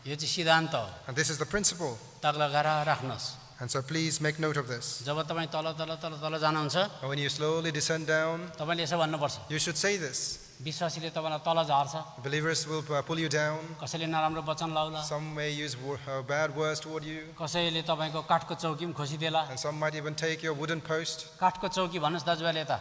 यो चाहिँ सिद्धान्त हो And this is the principle. तग्ला गरेर राख्नुहोस् And so please make note of this. जब तपाईँ तल तल तल तल जानुहुन्छ And when you slowly descend down, तपाईँले यसो भन्नुपर्छ you should say this. विश्वासीले तपाईँलाई तल झार्छ Believers will pull you down. कसैले नराम्रो वचन लाउला Some may use bad words toward you. कसैले तपाईँको काठको चौकी पनि खोसिदेला And some might even take your wooden post. काठको चौकी भन्नुहोस् दाजुभाइले यता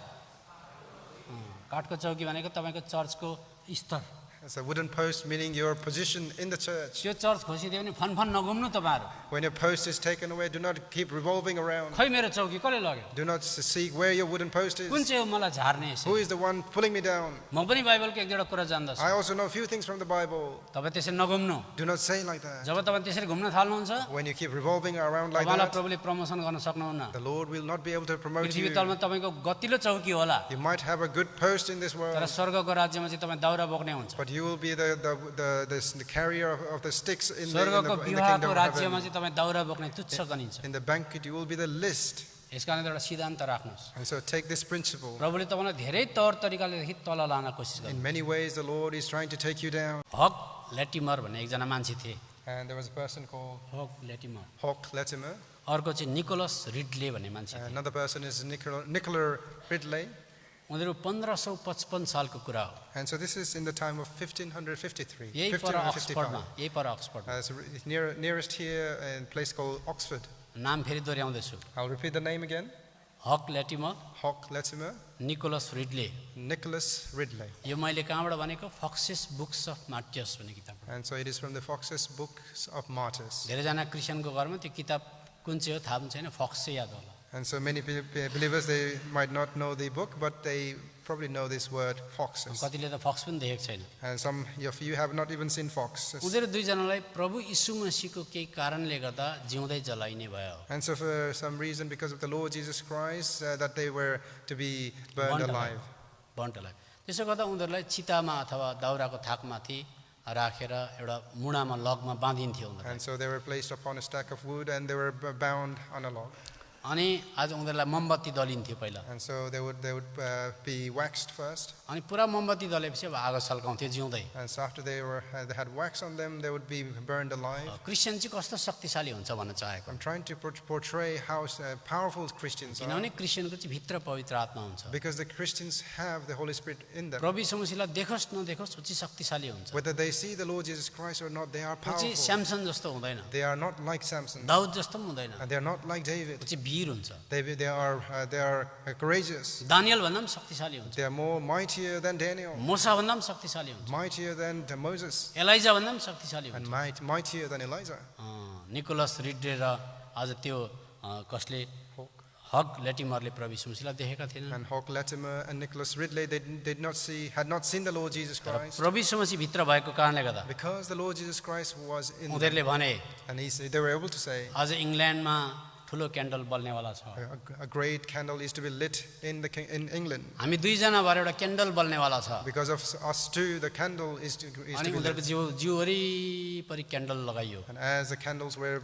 काठको चौकी भनेको तपाईँको चर्चको स्तर It's a wooden post, meaning your position in the church. त्यो चर्च खोसिदियो भने फनफन नघुम्नु तपाईँहरू When your post is taken away, do not keep revolving around. खै मेरो चौकी कसले लग्यो Do not seek where your wooden post कुन is. चाहिँ हो मलाई झार्ने यसो Who is the one pulling me down? म पनि बाइबलको एक दुईवटा कुरा जान्दछु I also know a few things from the Bible. तपाईँ त्यसरी नघुम्नु Do not say like that. जब तपाईँ त्यसरी घुम्न थाल्नुहुन्छ When you keep revolving around like तपाईँलाई that, प्रभुले प्रमोसन गर्न सक्नुहुन्न the Lord will not be able to promote Prithvi you. तलमा तपाईँको गतिलो चौकी होला You might have a good post in this तर world, स्वर्गको राज्यमा चाहिँ तपाईँ दाउरा बोक्ने हुन्छ but you will be the carrier of the sticks in the स्वर्गको kingdom विवाहको of राज्यमा heaven. चाहिँ तपाईँ दाउरा बोक्ने तुच्छ गनिन्छ In the banquet, you will be the list. यस कारण एउटा सिद्धान्त राख्नुहोस् And so take this principle. प्रभुले तपाईँलाई धेरै तौर तरिकाले तल लान कोसिस गर्नु In many ways, the Lord is trying to take you down. हक ल्याटिमर भन्ने एकजना मान्छे थिए And there was a person called हक ल्याटिमर Hawk Latimer. अर्को चाहिँ निकोलस रिडले भन्ने मान्छे थिए Another person is Nicola Ridley. उनीहरू 1555 सालको कुरा हो And so this is in the time of 1553. यही पर 1555. अक्सफोर्डमा यही पर अक्सफोर्डमा It's nearest here in a place called Oxford. नाम फेरि दोहोऱ्याउँदैछु I'll repeat the name again. Hawk Latimer Hawk Latimer, Nicholas Ridley Nicholas Ridley. यो मैले कहाँबाट भनेको फक्सिस बुक्स अफ मार्टियस भन्ने किताब And so it is from the Fox's Books of Martyrs. धेरैजना क्रिस्चियनको घरमा त्यो किताब कुन चाहिँ हो थाहा पनि छैन फक्स चाहिँ याद होला And so many believers, they might not know the book, but they probably know this word, foxes. कतिले त फक्स पनि देखेको छैन And some of you have not even seen foxes. उनीहरू दुईजनालाई प्रभु यीशु मसीहको केही कारणले गर्दा जिउँदै जलाइने भयो And so for some reason, because of the Lord Jesus Christ, that they were to be burned alive. बन्टलाई त्यसो गर्दा उनीहरूलाई चितामा अथवा दाउराको थाकमाथि राखेर एउटा मुढामा लगमा बाँधिन्थ्यो उनीहरूलाई And so they were placed upon a stack of wood and they were bound on a log. अनि आज उनीहरूलाई मोमबत्ती दलिन्थ्यो पहिला And so they would be waxed first. अनि पुरा मोमबत्ती दलेपछि अब आगो सल्काउँथ्यो जिउँदै And so after they had wax on them, they would be burned alive. Christian चाहिँ कस्तो शक्तिशाली हुन्छ भन्न चाहेको I'm trying to portray how powerful Christians are. किनभने क्रिस्चियनको चाहिँ भित्र पवित्र आत्मा हुन्छ Because the Christians have the Holy Spirit in them. प्रभु यीशु मसीहलाई देखोस् नदेखोस् ऊ चाहिँ शक्तिशाली हुन्छ Whether they see the Lord Jesus Christ or not, they are ऊ चाहिँ powerful. स्यामसन जस्तो हुँदैन They are not like Samson. Daud जस्तो पनि हुँदैन And they are not like ऊ David. चाहिँ वीर हुन्छ They are courageous. दानियल भन्दा पनि शक्तिशाली हुन्छ They are more mightier than Daniel, मूसा भन्दा पनि शक्तिशाली हुन्छ mightier than Moses, एलाइजा भन्दा पनि शक्तिशाली हुन्छ and mightier than Elijah. Nicholas Ridley र आज त्यो कसले हक ल्याटिमरले प्रभु यीशु मसीहलाई देखेका थिएनन् And Hawk Latimer and Nicholas Ridley, they had not seen the Lord Jesus Christ. प्रभु यीशु मसीह भित्र भएको कारणले गर्दा Because the Lord Jesus Christ was in them, उनीहरूले भने and they were able to say, आज इङ्ल्यान्डमा ठुलो क्यान्डल बल्नेवाला छ a great candle is to be lit in England. हामी दुईजना भएर एउटा क्यान्डल बल्नेवाला छ Because of us two, the candle is to अनि be lit. उनीहरूको जिउ वरिपरि क्यान्डल लगाइयो And as the candles were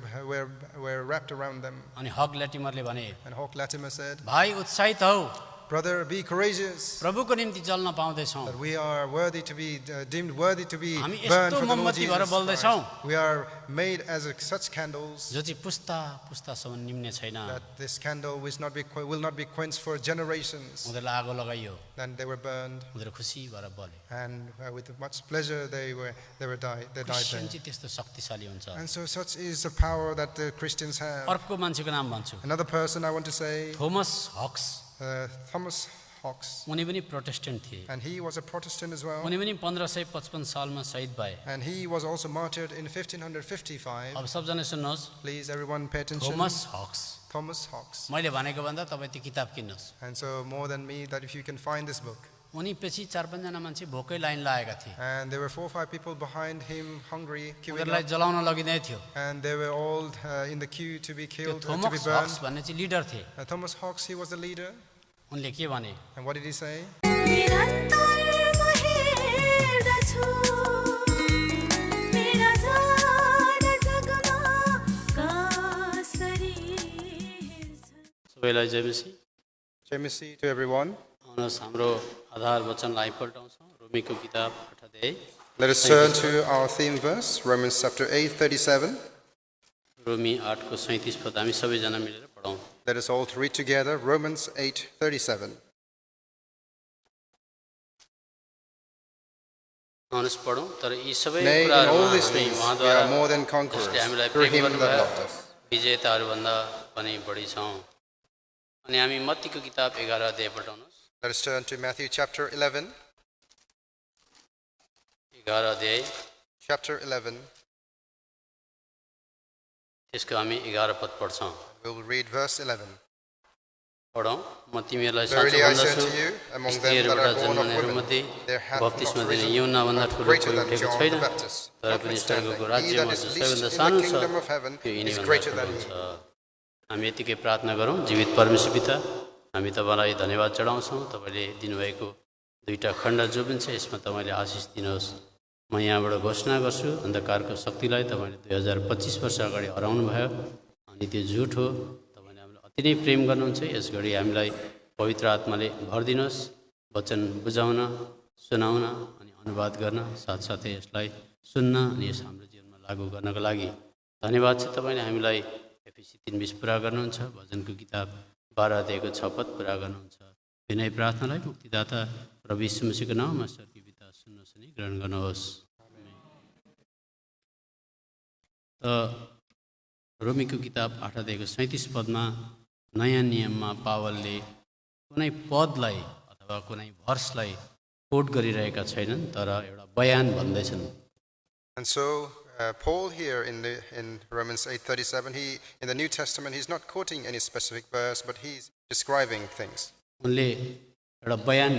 wrapped around them, अनि हक ल्याटिमरले भने and Hawk Latimer said, भाइ उत्साहित हौ "Brother, be courageous, प्रभुको निम्ति जल्न पाउँदैछौँ that we are worthy to be deemed worthy to be हामी burned यस्तो for the Lord मोमबत्ती भएर Jesus Christ. बल्दैछौँ We are made as such candles जो चाहिँ पुस्तासम्म निम्ने छैन that this candle will not be quenched for generations." उनीहरूलाई आगो लगाइयो Then they were burned, उनीहरू खुसी भएर बले and with much pleasure they died Christian there. चाहिँ त्यस्तो शक्तिशाली हुन्छ And so such is the power that the Christians have. अर्को मान्छेको नाम भन्छु Another person I want to say, Thomas Hawks Thomas Hawks, उनी पनि प्रोटेस्टेन्ट थिए and he was a Protestant as well. उनी पनि 1555 सालमा शहीद भए And he was also martyred in 1555. अब सबजना सुन्नुहोस् Please, everyone, pay attention. Thomas Hawks Thomas Hawks. मैले भनेको भन्दा तपाईँ त्यो किताब किन्नुहोस् And so, more than me, that if you can find this book. उनी पछि 4-5 मान्छे भोकै लाइन लगाएका थिए And there were 4 or 5 people behind him, hungry, queuing उनीहरूलाई up. जलाउन लगिँदै थियो And they were all in the queue to be त्यो killed, to be Thomas burned. हक्स भन्ने चाहिँ लिडर थिए Thomas Hawks, he was the leader. उनले के भने And what did he say? सबैलाई जय मसीह Jemisi to everyone. आउनुहोस् हाम्रो आधार वचनलाई पल्टाउँछौँ रोमीको किताब 8 अध्याय Let us turn to our theme verse, Romans chapter 8:37. रोमी 8 को 37 पद हामी सबैजना मिलेर पढौँ। Let us all read together Romans 8:37. आउनुहोस् पढौँ। तर यी सबै Nay, in कुराहरूमा all these हामी things we उहाँद्वारा are more than जसले conquerors हामीलाई through प्रेम him that गर्नुभयो loved us. विजेताहरूभन्दा पनि बढी छौँ। अनि हामी मत्तीको किताब 11 अध्याय पढाउनुहोस्। Let us turn to Matthew chapter 11. 11 अध्याय Chapter 11. त्यसको हामी 11 पद पढ्छौँ। We will read verse 11. पढौँ। म तिमीहरूलाई साँचो Verily I say भन्दछु, unto you, among them that स्त्रीहरूबाट are born of जन्मनेहरूमध्ये women, there hath बप्तिस्मा not दिने risen युहन्नाभन्दा one ठुलो greater कोही than उठेको John छैन। the Baptist. तर पनि Notwithstanding, स्वर्गको he राज्यमा that is जो least सबैभन्दा in the सानो छ kingdom of heaven त्यो is यिनीभन्दा greater ठुलो than हुन्छ। he. हामी यतिकै प्रार्थना गरौँ। जीवित परमेश्वर पिता, हामी तपाईँलाई धन्यवाद चढाउँछौँ। तपाईँले दिनुभएको दुईटा खण्ड जो पनि छ यसमा तपाईँले आशिष दिनुहोस्। म यहाँबाट घोषणा गर्छु, अन्धकारको शक्तिलाई तपाईँले 2025 वर्ष अगाडि हराउनु भयो अनि त्यो झुट हो। तपाईँले हामीलाई अति नै प्रेम गर्नुहुन्छ। यस घडी हामीलाई पवित्र आत्माले भरिदिनुहोस्, वचन बुझाउन, सुनाउन अनि अनुवाद गर्न, साथसाथै यसलाई सुन्न अनि यस हाम्रो जीवनमा लागू गर्नको लागि धन्यवाद छ। तपाईँले हामीलाई एफएसी 3:20 पुरा गर्नुहुन्छ, भजनको किताब 12 अध्यायको 6 पद पुरा गर्नुहुन्छ। विनय प्रार्थनालाई मुक्तिदाता प्रभु यीशु मसीहको नाममा स्वर्गीय पिता सुन्नुहोस् अनि ग्रहण गर्नुहोस्। रोमीको किताब 8 अध्यायको 37 पदमा नयाँ नियममा पावलले कुनै पदलाई अथवा कुनै भर्सलाई कोट गरिरहेका छैनन्, तर एउटा बयान भन्दैछन्। And so Paul here in Romans 8:37, he in the New Testament he's not quoting any specific verse, but he's describing things. उनले एउटा बयान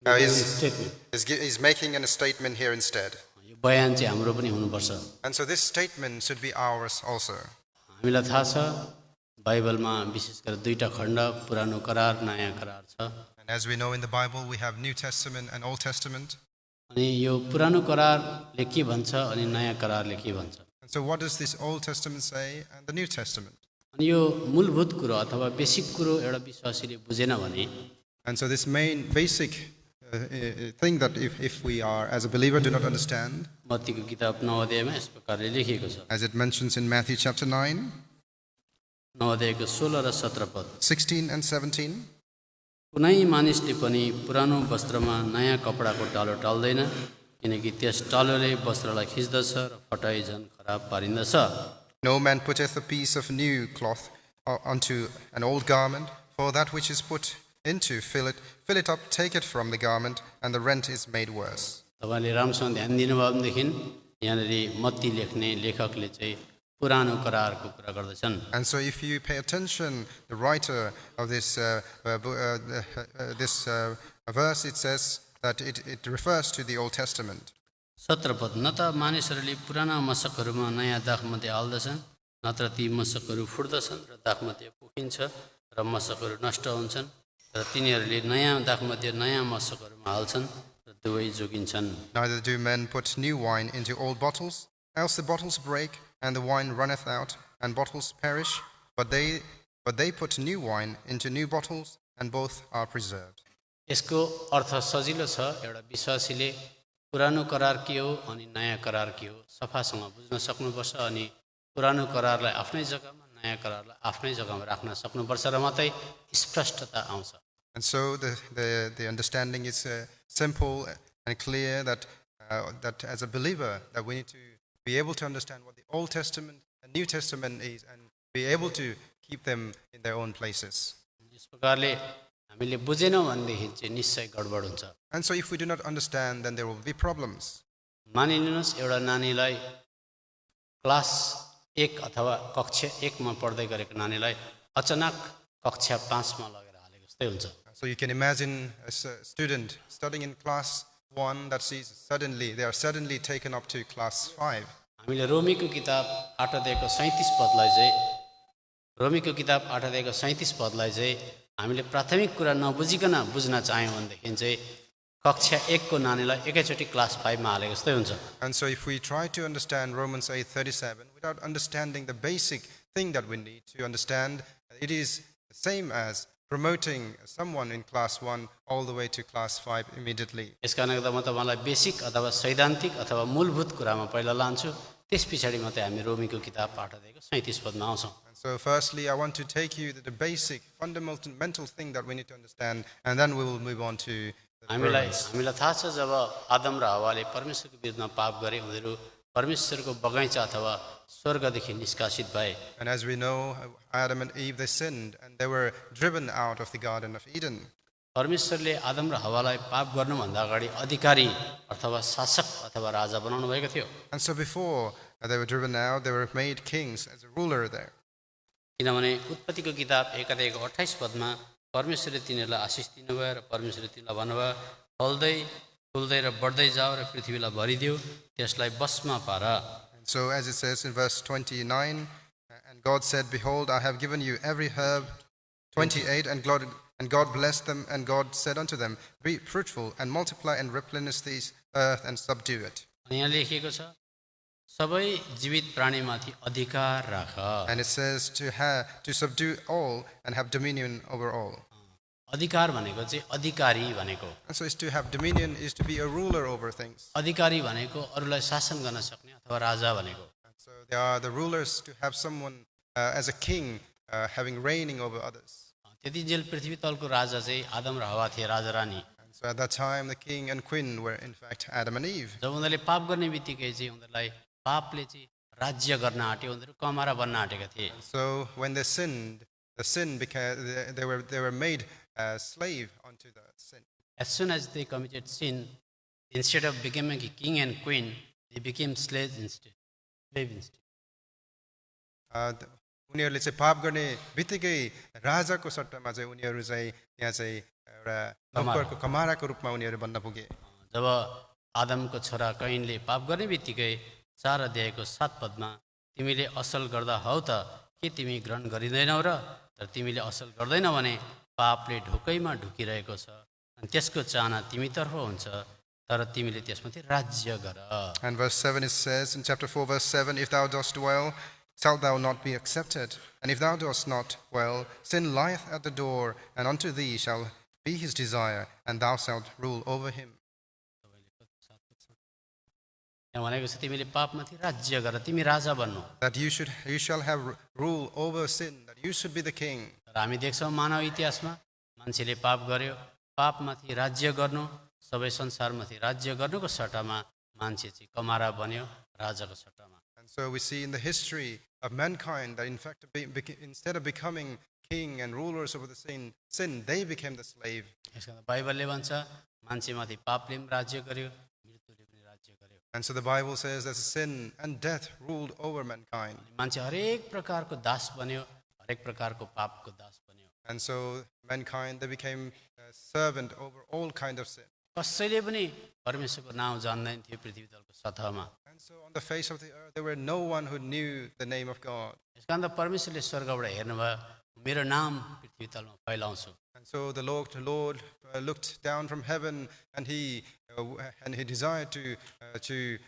Now भन्दैछन्। he's making a statement here instead. यो बयान चाहिँ हाम्रो पनि हुनुपर्छ। And so this statement should be ours also. हामीलाई थाहा छ बाइबलमा विशेष गरेर दुईटा खण्ड, पुरानो करार, नयाँ करार छ। And as we know in the Bible, we have New Testament and Old Testament. अनि यो पुरानो करारले के भन्छ अनि नयाँ करारले के भन्छ? And so what does this Old Testament say and the New Testament? अनि यो मूलभूत कुरो अथवा बेसिक कुरो एउटा विश्वासीले बुझेन भने, And so this main basic thing that if we are as a believer do not understand, मत्तीको किताब 9 अध्यायमा यस प्रकारले लेखिएको छ। as it mentions in Matthew chapter 9, 9 अध्यायको 16 र 17 पद। 16 and 17. कुनै मानिसले पनि पुरानो वस्त्रमा नयाँ कपडाको टालो टाल्दैन, किनकि त्यस टालोले वस्त्रलाई खिच्दछ र फटाइ झन् खराब पारिन्दछ। No man putteth a piece of new cloth unto an old garment, for that which is put into fill it up, take it from the garment, and the rent is made worse. तपाईँले राम्रोसँग ध्यान दिनुभयो भनेदेखि यहाँनिर मत्ती लेख्ने लेखकले चाहिँ पुरानो करारको कुरा गर्दछन्। And so if you pay attention, the writer of this verse, it says that it refers to the Old Testament. 17 पद। न त मानिसहरूले पुराना मशकहरूमा नयाँ दाखमध्ये हाल्दछन्, नत्र ती मशकहरू फुट्दछन् र दाखमध्ये पोखिन्छ र मशकहरू नष्ट हुन्छन्, र तिनीहरूले नयाँ दाखमध्ये नयाँ मशकहरूमा हाल्छन् र दुवै जोगिन्छन्। Neither do men put new wine into old bottles, else the bottles break, and the wine runneth out, and bottles perish. But they put new wine into new bottles, and both are preserved. यसको अर्थ सजिलो छ। एउटा विश्वासीले पुरानो करार के हो अनि नयाँ करार के हो सफासँग बुझ्न सक्नुपर्छ, अनि पुरानो करारलाई आफ्नै जग्गामा, नयाँ करारलाई आफ्नै जग्गामा राख्न सक्नुपर्छ र मात्रै स्पष्टता आउँछ। And so the understanding is simple and clear that as a believer that we need to be able to understand what the Old Testament and New Testament is and be able to keep them in their own places. यस प्रकारले हामीले बुझेनौँ भनेदेखि चाहिँ निश्चय गडबड हुन्छ। And so if we do not understand, then there will be problems. मानिलिनुहोस् एउटा नानीलाई class 1 अथवा कक्षा 1 मा पढ्दै गरेको नानीलाई अचानक कक्षा 5 मा लगेर हालेको जस्तै हुन्छ। So you can imagine a student studying in class 1 that they are suddenly taken up to class 5. हामीले रोमीको किताब 8 अध्यायको 37 पदलाई चाहिँ हामीले प्राथमिक कुरा नबुझिकन बुझ्न चाह्यौँ भनेदेखि चाहिँ कक्षा 1 को नानीलाई एकैचोटि क्लास 5 मा हालेको जस्तै हुन्छ। And so if we try to understand Romans 8:37 without understanding the basic thing that we need to understand, it is the same as promoting someone in class 1 all the way to class 5 immediately. यस कारणले गर्दा म तपाईँलाई basic अथवा सैद्धान्तिक अथवा मूलभूत कुरामा पहिला लान्छु, त्यस पछाडि मात्रै हामी रोमीको किताब पाठ अध्यायको 37 पदमा आउँछौँ। And so firstly, I want to take you to the basic, fundamental thing that we need to understand, and then we will move on to the हामीलाई Romans. थाहा छ जब आदम र हव्वाले परमेश्वरको विरुद्धमा पाप गरे, उनीहरू परमेश्वरको बगैँचा अथवा स्वर्गदेखि निष्कासित भए। And as we know, Adam and Eve, they sinned, and they were driven out of the Garden of Eden. परमेश्वरले आदम र हव्वालाई पाप गर्नुभन्दा अगाडि अधिकारी अथवा शासक अथवा राजा बनाउनु भएको थियो। And so before they were driven out, they were made kings as a ruler there. किनभने उत्पत्तिको किताब 1 अध्यायको 28 पदमा परमेश्वरले तिनीहरूलाई आशिष दिनुभयो र परमेश्वरले तिनीलाई भन्नुभयो, फल्दै फुल्दै र बढ्दै जाऊ र पृथ्वीलाई भरिदियो, त्यसलाई बसमा पार। And so as it says in verse 29, and God said, behold, I have given you every herb. 28, and God blessed them, and God said unto them, be fruitful and multiply and replenish the earth and subdue it. अनि यहाँ लेखिएको छ, सबै जीवित प्राणीमाथि अधिकार राख। And it says to subdue all and have dominion over all. अधिकार भनेको चाहिँ अधिकारी भनेको। And so is to have dominion is to be a ruler over things. अधिकारी भनेको अरूलाई शासन गर्न सक्ने अथवा राजा भनेको। And so they are the rulers, to have someone as a king having reigning over others. त्यतिजेल पृथ्वी तलको राजा चाहिँ आदम र हवा थिए, Raja Rani. And so at that time the king and queen were in fact Adam and Eve. जब उनीहरूले पाप गर्ने बित्तिकै चाहिँ उनीहरूलाई पापले चाहिँ राज्य गर्न आँट्यो, उनीहरू कमारा बन्न आँटेका थिए। So when they sinned, the sin became they were made a slave unto the sin. As soon as they committed sin, instead of becoming a king and queen, they became slaves instead. Slave instead. उनीहरूले चाहिँ पाप गर्ने बित्तिकै राजाको सट्टामा चाहिँ उनीहरू चाहिँ यहाँ चाहिँ एउटा नौकरको कमाराको रूपमा उनीहरू बन्न पुगे। जब आदमको छोरा कैनले पाप गर्ने बित्तिकै 4 अध्यायको 7 पदमा तिमीले असल गर्दा हौ त के तिमी ग्रहण गरिँदैनौ र, तर तिमीले असल गर्दैनौ भने पापले ढोकैमा ढुकिरहेको छ अनि त्यसको चाहना तिमीतर्फ हुन्छ, तर तिमीले त्यसमाथि राज्य गर। And verse 7 it says in chapter 4 verse 7, if thou dost well, shalt thou not be accepted, and if thou dost not well, sin lieth at the door, and unto thee shall be his desire, and thou shalt rule over him. यहाँ भनेको छ तिमीले पापमाथि राज्य गर, तिमी राजा बन्नु। That you shall have rule over sin, that you should be the king. तर हामी देख्छौँ मानव इतिहासमा मान्छेले पाप गर्यो, पापमाथि राज्य गर्नु, सबै संसारमाथि राज्य गर्नुको सट्टामा मान्छे चाहिँ कमारा बन्यो राजाको सट्टामा। And so we see in the history of mankind that in fact instead of becoming king and rulers over the sin, they became the slave. यसकारण बाइबलले भन्छ मान्छेमाथि पापले पनि राज्य गर्यो, मृत्युले पनि राज्य गर्यो। And so the Bible says that sin and death ruled over mankind. मान्छे हरेक प्रकारको दास बन्यो, हरेक प्रकारको पापको दास बन्यो। And so mankind, they became a servant over all kind of sin. कसैले पनि परमेश्वरको नाम जान्दैन थियो पृथ्वी तलको सतहमा। And so on the face of the earth, there were no one who knew the name of God. यसकारण त परमेश्वरले स्वर्गबाट हेर्नुभयो, मेरो नाम पृथ्वी तलमा फैलाउँछु। And so the Lord looked down from heaven, and he desired to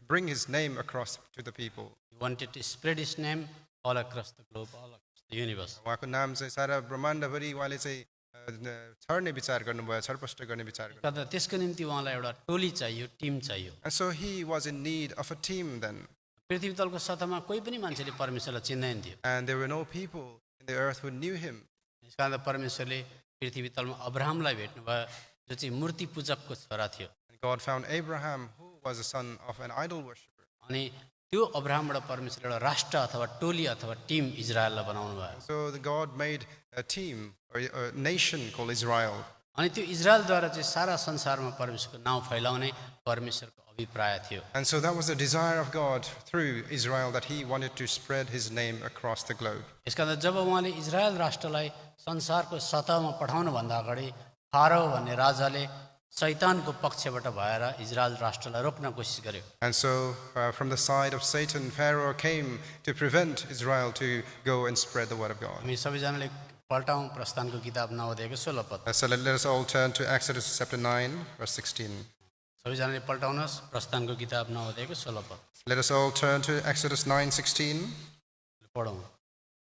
bring his name across to the people. He wanted to spread his name all across the globe, all across the universe. उहाँको नाम चाहिँ सारा ब्रह्माण्डभरि उहाँले चाहिँ छर्ने विचार गर्नुभयो, छरपष्ट गर्ने विचार गर्नुभयो। तर त्यसको निम्ति उहाँलाई एउटा टोली चाहियो, टिम चाहियो। And so he was in need of a team then. पृथ्वी तलको सतहमा कोही पनि मान्छेले परमेश्वरलाई चिन्दैन थियो। And there were no people in the earth who knew him. यसकारण त परमेश्वरले पृथ्वी तलमा अब्राहमलाई भेट्नुभयो, जो चाहिँ मूर्ति पूजकको छोरा थियो। And God found Abraham, who was the son of an idol worshipper. अनि त्यो अब्राहमबाट परमेश्वरले एउटा राष्ट्र अथवा टोली अथवा टिम इजरायललाई बनाउनु भयो। So God made a team or a nation called Israel. अनि त्यो इजरायलद्वारा चाहिँ सारा संसारमा परमेश्वरको नाउँ फैलाउने परमेश्वरको अभिप्राय थियो। And so that was the desire of God through Israel, that he wanted to spread his name across the globe. यसकारण जब उहाँले इजरायल राष्ट्रलाई संसारको सतहमा पठाउनुभन्दा अगाडि फारो भन्ने राजाले शैतानको पक्षबाट भएर इजरायल राष्ट्रलाई रोक्न कोसिस गर्यो। And so from the side of Satan, Pharaoh came to prevent Israel to go and spread the word of God. हामी सबैजनाले पल्टाउँ प्रस्थानको किताब 9 अध्यायको 16 पद। So let us all turn to Exodus chapter 9, verse 16. सबैजनाले पल्टाउनुहोस् प्रस्थानको किताब 9 अध्यायको 16 पद। Let us all turn to Exodus 9:16. पढौँ।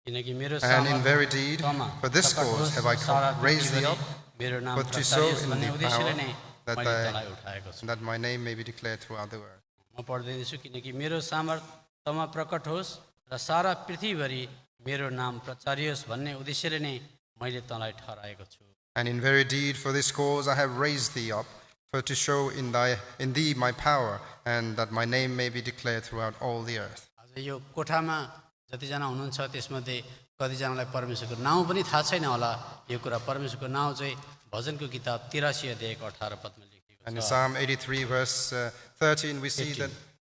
किनकि मेरो And in सामर्थ very deed, तमा for this प्रकट cause होस् have I सारा raised thee पृथ्वीभरि up, मेरो नाम but to प्रचार show होस् in भन्ने thee उद्देश्यले power, नै that मैले तँलाई उठाएको छु। that my name may be declared throughout the world. म पढ्दैछु किनकि मेरो सामर्थ तमा प्रकट होस् र सारा पृथ्वीभरि मेरो नाम प्रचारियोस् भन्ने उद्देश्यले नै मैले तँलाई ठहराएको छु। And in very deed, for this cause I have raised thee up, for to show in thee my power, and that my name may be declared throughout all the earth. आज यो कोठामा जतिजना हुनुहुन्छ त्यसमध्ये कतिजनालाई परमेश्वरको नाउँ पनि थाहा छैन होला। यो कुरा परमेश्वरको नाउँ चाहिँ भजनको किताब 83 अध्यायको 18 पदमा लेखिएको And in छ। Psalm 83, verse 13, we see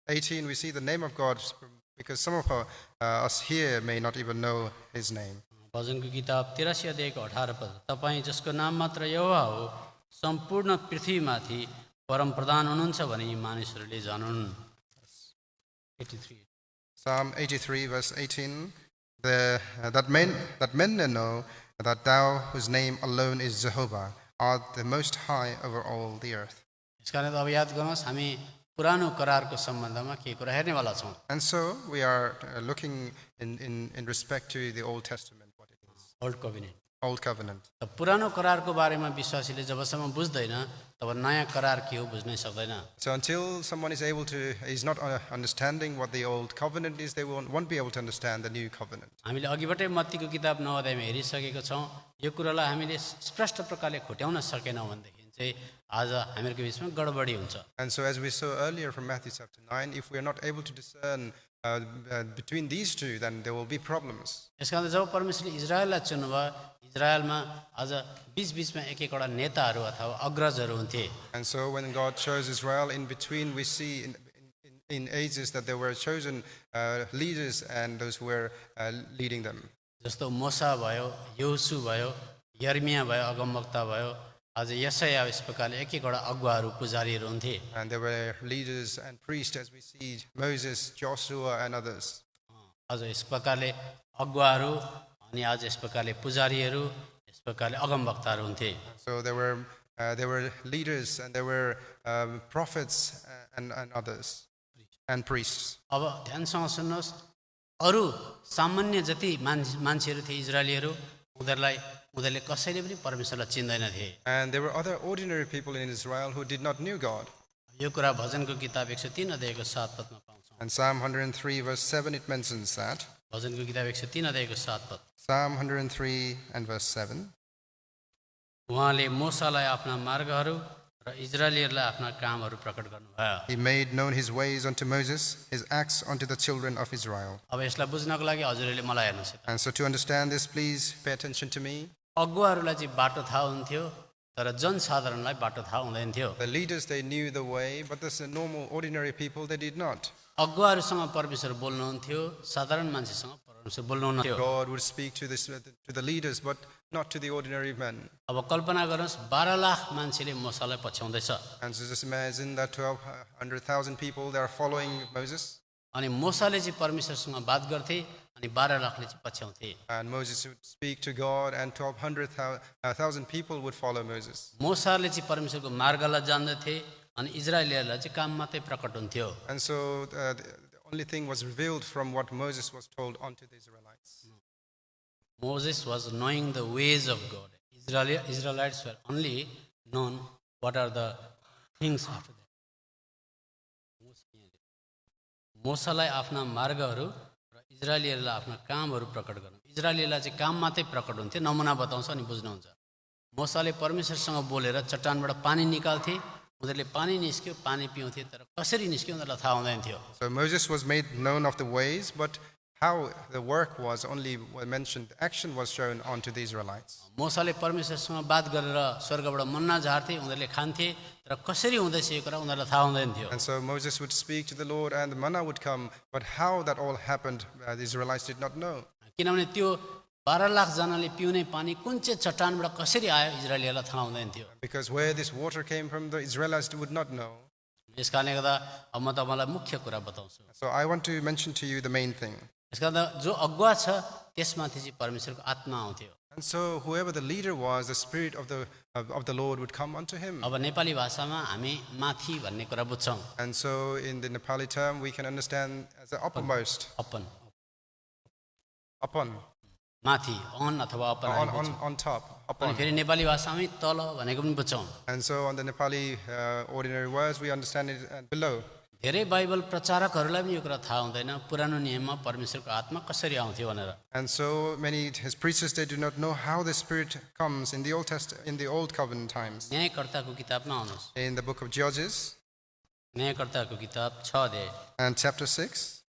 18, we see the name of God, because some of us here may not even know his name. भजनको किताब 83 अध्यायको 18 पद, तपाईँ जसको नाम मात्र यहोवा हो, सम्पूर्ण पृथ्वीमाथि परम प्रधान हुनुहुन्छ भने यी मानिसहरूले जानुन्। 83 Psalm 83, verse 18, that men may know that thou, whose name alone is Jehovah, art the most high over all the earth. यसकारण त अब याद गर्नुहोस् हामी पुरानो करारको सम्बन्धमा के कुरा हेर्नेवाला छौँ। And so we are looking in respect to the Old Testament, what it is, old covenant. Old Covenant. त पुरानो करारको बारेमा विश्वासीले जबसम्म बुझ्दैन तब नयाँ करार के हो बुझ्नै सक्दैन। So until someone is not understanding what the Old Covenant is, they won't be able to understand the New Covenant. हामीले अघिबाटै मत्तीको किताब 9 अध्यायमा हेरिसकेका छौँ। यो कुरालाई हामीले स्पष्ट प्रकारले खुट्याउन सकेनौँ भनेदेखि चाहिँ आज हामीहरूको बिचमा गडबडी हुन्छ। And so as we saw earlier from Matthew chapter 9, if we are not able to discern between these two, then there will be problems. यसकारण जब परमेश्वरले इजरायललाई चुन्नुभयो, इजरायलमा आज बीचबीचमा एक एकवटा नेताहरू अथवा अग्रजहरू हुन्थे। And so when God chose Israel, in between we see in ages that there were chosen leaders and those who were leading them. जस्तो मोसा भयो, यहोशू भयो, यर्मिया भयो, अगमवक्ता भयो, आज यशाया, यस प्रकारले एक एकवटा अगुवाहरू पुजारीहरू हुन्थे। And there were leaders and priests, as we see Moses, Joshua, and others. आज यस प्रकारले अगुवाहरू अनि आज यस प्रकारले पुजारीहरू, यस प्रकारले अगमवक्ताहरू हुन्थे। So there were leaders and there were prophets and others and priests. अब ध्यानसँग सुन्नुहोस्, अरू सामान्य जति मान्छेहरू थिए इजरायलीहरू, उनीहरूले कसैले पनि परमेश्वरलाई चिन्दैन थिए। And there were other ordinary people in Israel who did not know God. यो कुरा भजनको किताब 103 अध्यायको 7 पदमा पाउँछौँ। And Psalm 103 verse 7, it mentions that. भजनको किताब 103 अध्यायको 7 पद, Psalm 103 and verse 7. उहाँले मोसालाई आफ्ना मार्गहरू र इजरायलीहरूलाई आफ्ना कामहरू प्रकट गर्नुभयो। He made known his ways unto Moses, his acts unto the children of Israel. अब यसलाई बुझ्नको लागि हजुरहरूले मलाई हेर्नुहोस्। And so to understand this, please pay attention to me. अगुवाहरूलाई चाहिँ बाटो थाहा हुन्थ्यो, तर जनसाधारणलाई बाटो थाहा हुँदैन थियो। The leaders, they knew the way, but the normal, ordinary people, they did not. अगुवाहरूसँग परमेश्वर बोल्नुहुन्थ्यो, साधारण मान्छेसँग परमेश्वर बोल्नुहुन्थ्यो। God would speak to the leaders, but not to the ordinary men. अब कल्पना गर्नुहोस्, 12 लाख मान्छेले मोसालाई पछ्याउँदैछ And so just imagine that 100,000 people, they are following Moses. अनि मोसाले चाहिँ परमेश्वरसँग बात गर्थे अनि 12 लाखले चाहिँ पछ्याउँथे। And Moses would speak to God, and 1,200,000 people would follow Moses. मोसाले चाहिँ परमेश्वरको मार्गलाई जान्दथे अनि इजरायलीहरूलाई चाहिँ काम मात्रै प्रकट हुन्थ्यो। And so the only thing was revealed from what Moses was told unto the Israelites. Moses was knowing the ways of God. Israelites were only known what are the things after that. मोसालाई आफ्ना मार्गहरू र इजरायलीहरूलाई आफ्ना कामहरू प्रकट गर्नु। इजरायलीलाई चाहिँ काम मात्रै प्रकट हुन्थ्यो, नमुना बताउँछ अनि बुझ्नुहुन्छ। मोसाले परमेश्वरसँग बोलेर चट्टानबाट पानी निकाल्थे, उनीहरूले पानी निस्क्यो, पानी पिउँथे, तर कसरी निस्क्यो उनीहरूलाई थाहा हुँदैन थियो। So Moses was made known of the ways, but how the work was only mentioned, the action was shown unto the Israelites. मोसाले परमेश्वरसँग बात गरेर स्वर्गबाट मन्ना झार्थे, उनीहरूले खान्थे, तर कसरी हुँदैछ यो कुरा उनीहरूलाई थाहा हुँदैन थियो। And so Moses would speak to the Lord, and the manna would come, but how that all happened, the Israelites did not know. किनभने त्यो 12 लाख जनाले पिउने पानी कुन चाहिँ चट्टानबाट कसरी आयो इजरायलीहरूलाई थाहा हुँदैन थियो। Because where this water came from, the Israelites would not know. यस कारणले गर्दा अब म तपाईँलाई मुख्य कुरा बताउँछु। So I want to mention to you the main thing. यस कारण जो अगुवा छ त्यसमाथि चाहिँ परमेश्वरको आत्मा आउँथ्यो। And so whoever the leader was, the spirit of the Lord would come unto him. अब नेपाली भाषामा हामी माथि भन्ने कुरा बुझ्छौँ। And so in the Nepali term, we can understand as the uppermost, upon upon. माथि अन अथवा अपन हामी बुझ्छौँ। on top, अनि upon. फेरि नेपाली भाषामै तल भनेको पनि बुझ्छौँ। And so on the Nepali ordinary words, we understand it below. धेरै बाइबल प्रचारकहरूलाई पनि यो कुरा थाहा हुँदैन पुरानो नियममा परमेश्वरको आत्मा कसरी आउँथ्यो भनेर। And so many his preachers, they do not know how the Spirit comes in the Old Covenant times. न्यायकर्ताको किताबमा आउनुहोस्, In the book of Judges न्यायकर्ताको किताब 6 अध्याय, and chapter 6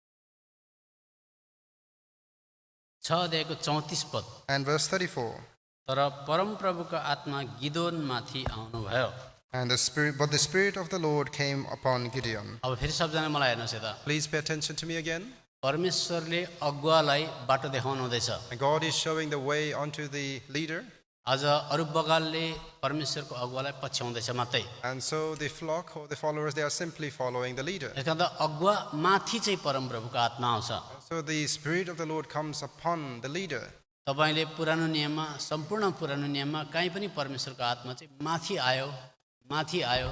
6 अध्यायको 34 पद। and verse 34. तर परमप्रभुको आत्मा गिदोनमाथि आउनुभयो। But the Spirit of the Lord came upon Gideon. अब फेरि सबजना मलाई हेर्नुहोस् यता, Please pay attention to me again. परमेश्वरले अगुवालाई बाटो देखाउनु हुँदैछ। And God is showing the way unto the leader. आज अरू बगालले परमेश्वरको अगुवालाई पछ्याउँदैछ मात्रै। And so the flock or the followers, they are simply following the leader. त्यस कारण त अगुवा माथि चाहिँ परमप्रभुको आत्मा आउँछ। So the Spirit of the Lord comes upon the leader. तपाईँले पुरानो नियममा, सम्पूर्ण पुरानो नियममा कहीँ पनि परमेश्वरको आत्मा चाहिँ माथि आयो माथि आयो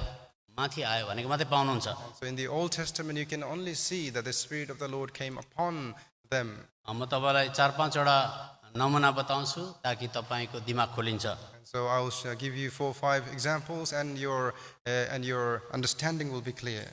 माथि आयो भनेको मात्रै पाउनुहुन्छ। So in the Old Testament, you can only see that the Spirit of the Lord came upon them. म तपाईँलाई 4-5 वटा नमुना बताउँछु ताकि तपाईँको दिमाग खोलिन्छ। And so I will give you 4 or 5 examples, and your understanding will be clear.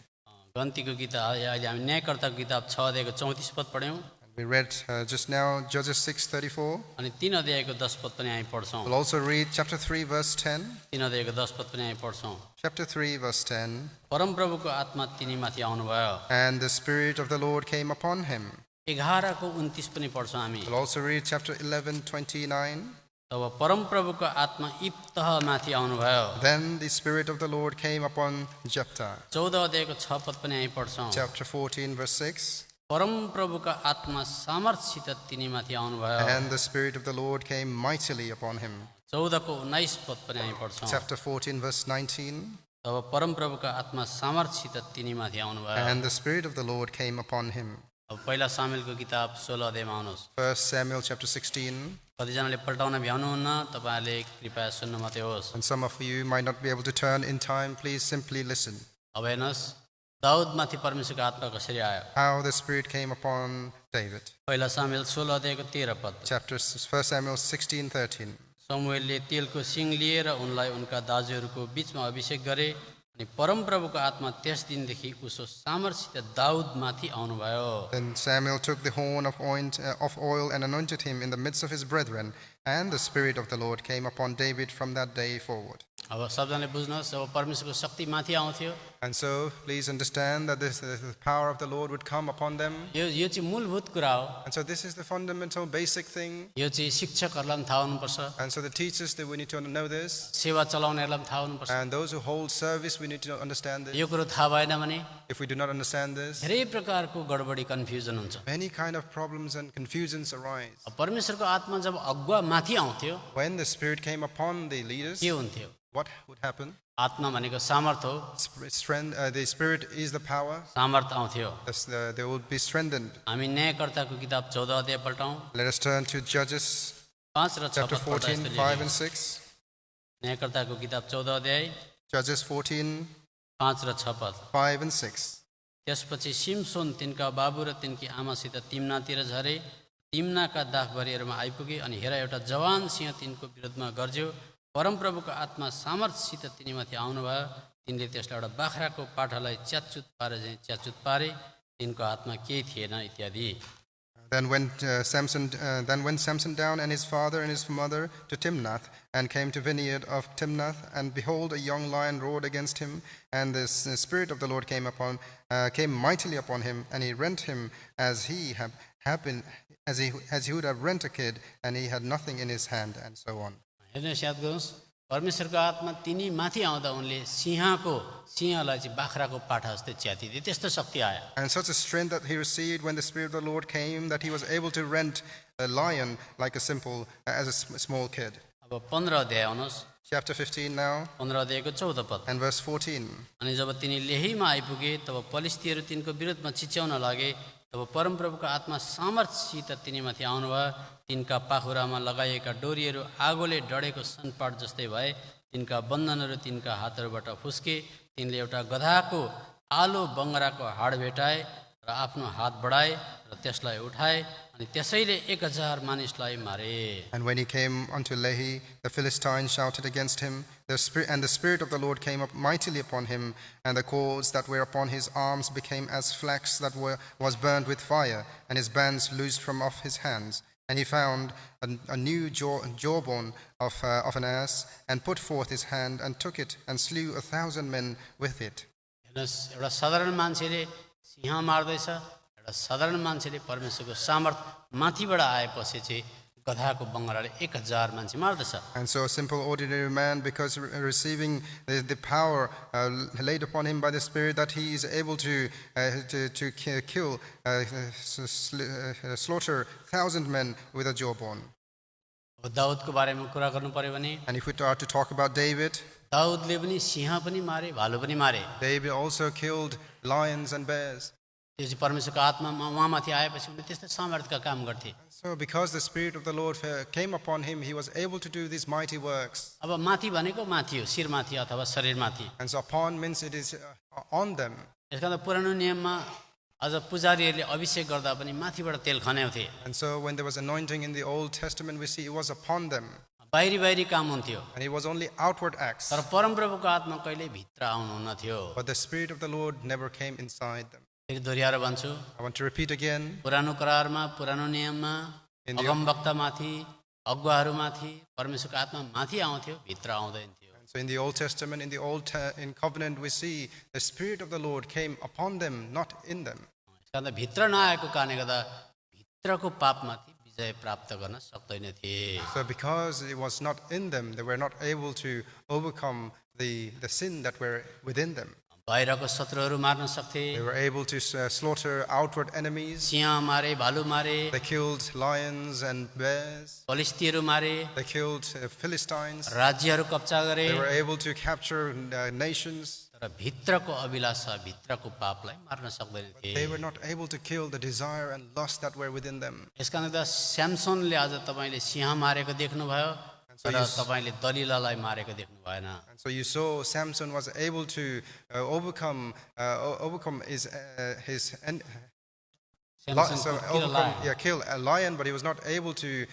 गन्तीको किताब अहिले हामी न्यायकर्ताको किताब 6 अध्यायको 34 पद पढ्यौँ। We read just now Judges 6:34. अनि 3 अध्यायको 10 पद पनि हामी पढ्छौँ। We'll also read chapter 3 verse 10. 3 अध्यायको 10 पद पनि हामी पढ्छौँ। Chapter 3 verse 10. परमप्रभुको आत्मा तिनीमाथि आउनुभयो। And the Spirit of the Lord came upon him. 11 को 29 पनि पढ्छौँ हामी। We'll also read chapter 11:29. तब परमप्रभुको आत्मा इब्तहमाथि आउनुभयो। Then the Spirit of the Lord came upon Jephthah. 14 अध्यायको 6 पद पनि हामी पढ्छौँ। Chapter 14 verse 6. परमप्रभुको आत्मा सामर्थ्यसित तिनीमाथि आउनुभयो। And the Spirit of the Lord came mightily upon him. 14 को 19 पद पनि हामी पढ्छौँ। Chapter 14 verse 19. तब परमप्रभुको आत्मा सामर्थ्यसित तिनीमाथि आउनुभयो। And the Spirit of the Lord came upon him. अब पहिला सामेलको किताब 16 अध्यायमा आउनुहोस्। 1 Samuel chapter 16. कतिजनाले पल्टाउन भ्याउनुहुन्न, तपाईँहरूले कृपया सुन्नु मात्रै होस्। And some of you might not be able to turn in time. Please simply listen. अब हेर्नुहोस्, दाउदमाथि परमेश्वरको आत्मा कसरी आयो। How the Spirit came upon David. पहिला सामेल 16 अध्यायको 13 पद। Chapter 1 Samuel 16:13. समुएलले तेलको सिङ लिएर उनलाई उनका दाजुहरूको बिचमा अभिषेक गरे अनि परमप्रभुको आत्मा त्यस दिनदेखि उसो सामर्थ्यसित दाउदमाथि आउनुभयो। Then Samuel took the horn of oil and anointed him in the midst of his brethren, and the Spirit of the Lord came upon David from that day forward. अब सबजनाले बुझ्नुहोस्, अब परमेश्वरको शक्ति माथि आउँथ्यो। And so please understand that the power of the Lord would come upon them. यो चाहिँ मूलभूत कुरा हो। And so this is the fundamental basic thing. यो चाहिँ शिक्षकहरूलाई पनि थाहा हुनुपर्छ, And so the teachers, we need to know this. सेवा चलाउनेहरूलाई पनि थाहा हुनुपर्छ। And those who hold service, we need to understand this. यो कुरो थाहा भएन भने If we do not understand this, धेरै प्रकारको गडबडी कन्फ्युजन हुन्छ। many kind of problems and confusions arise. अब परमेश्वरको आत्मा जब अगुवा माथि आउँथ्यो When the Spirit came upon the leaders, के हुन्थ्यो? what would happen? आत्मा भनेको सामर्थ हो, The Spirit is the power. सामर्थ आउँथ्यो। They will be strengthened. हामी न्यायकर्ताको किताब 14 अध्याय पल्टाउँ। Let us turn to Judges 5 र 6 chapter पद पढ्दा 14, यस्तो 5 लेखिएको and छ। 6. न्यायकर्ताको किताब 14 अध्याय Judges 14, 5 र 6 पद। 5 and 6. त्यसपछि सिमसोन तिनका बाबु र तिनकी आमासित तिम्नातिर झरे। तिम्नाका दाखभरिहरूमा आइपुगे अनि हेर एउटा जवान सिंह तिनको विरुद्धमा गर्ज्यो। परमप्रभुको आत्मा सामर्थ्यसित तिनीमाथि आउनुभयो। तिनले त्यसलाई एउटा बाख्राको पाठालाई च्याचुत पारे। तिनको आत्मा केही थिएन इत्यादि। Then went Samson down and his father and his mother to Timnath, and came to vineyard of Timnath, and behold, a young lion roared against him, and the Spirit of the Lord came mightily upon him, and he rent him as he would have rent a kid, and he had nothing in his hand, and so on. हेर्नुहोस्, याद गर्नुहोस्, परमेश्वरको आत्मा तिनी माथि आउँदा उनले सिंहलाई चाहिँ बाख्राको पाठा जस्तै च्यातिदिए। त्यस्तो शक्ति आयो। And such a strength that he received when the Spirit of the Lord came, that he was able to rent a lion like as a small kid. अब 15 अध्याय आउनुहोस्। Chapter 15 now, 15 अध्यायको 14 पद। and verse 14. अनि जब तिनी लेहीमा आइपुगे तब फलिस्तीहरू तिनको विरुद्धमा चिच्याउन लागे। तब परमप्रभुको आत्मा सामर्थ्यसित तिनीमाथि आउनुभयो। तिनका पाखुरामा लगाइएका डोरीहरू आगोले डढेको सनपाट जस्तै भए। तिनका बन्धनहरू तिनका हातहरूबाट फुस्के। तिनले एउटा गधाको आलो बङ्गराको हाड भेटाए र र आफ्नो हात बढाए र त्यसलाई उठाए अनि त्यसैले 1000 मानिसलाई मारे। And when he came unto Lehi, the Philistines shouted against him, and the Spirit of the Lord came up mightily upon him, and the cords that were upon his arms became as flax that was burned with fire, and his bands loosed from off his hands. And he found a new jawbone of an ass, and put forth his hand, and took it, and slew 1,000 men with it. हेर्नुहोस्, एउटा साधारण मान्छेले सिंह मार्दैछ, एउटा साधारण मान्छेले परमेश्वरको सामर्थ माथिबाट आएपछि चाहिँ गधाको बङ्गराले 1000 मान्छे मार्दछ। And so a simple ordinary man, because receiving the power laid upon him by the Spirit, that he is able to kill, slaughter 1,000 men with a jawbone. अब दाउदको बारेमा कुरा गर्नु पर्यो भने And if we are to talk about David, दाउदले पनि सिंह पनि मारे, भालु पनि मारे। David also killed lions and bears. त्यो चाहिँ परमेश्वरको आत्मा उहाँमाथि आएपछि उनले त्यस्तै सामर्थ्यका काम गर्थे। So because the Spirit of the Lord came upon him, he was able to do these mighty works. अब माथि भनेको माथि हो, शिरमाथि अथवा शरीरमाथि। And so upon means it is on them. यसकारण पुरानो नियममा अझ पुजारीहरूले अभिषेक गर्दा पनि माथिबाट तेल खन्याउँथे। And so when there was anointing in the Old Testament, we see it was upon them. बाहिरी काम हुन्थ्यो, And it was only outward acts. तर परमप्रभुको आत्मा कहिले भित्र आउनुहुन्न थियो। But the Spirit of the Lord never came inside them. फेरि दोहोऱ्याएर भन्छु, I want to repeat again. पुरानो करारमा, पुरानो नियममा अगमवक्तामाथि, अगुवाहरूमाथि परमेश्वरको आत्मा माथि आउँथ्यो, भित्र आउँदैन थियो। So in the Old Testament, in covenant, we see the Spirit of the Lord came upon them, not in them. यसकारण भित्र नआएको कारणले गर्दा भित्रको पापमाथि विजय प्राप्त गर्न सक्दैन थिए। So because it was not in them, they were not able to overcome the sin that were within them. बाहिरको शत्रुहरू मार्न सक्थे, They were able to slaughter outward enemies. Singh मारे, भालु मारे, They killed lions and bears. फलिस्तीहरू मारे, They killed Philistines. राज्यहरू कब्जा गरे। They were able to capture nations. तर भित्रको अभिलाषा, भित्रको पापलाई मार्न सक्दैन थिए। They were not able to kill the desire and lust that were within them. यसकारण त स्यामसोनले आज तपाईँले सिंह मारेको देख्नुभयो, तर तपाईँले दलिलालाई मारेको देख्नु भएन। And so you saw Samson was able to overcome kill a lion, but he was not able to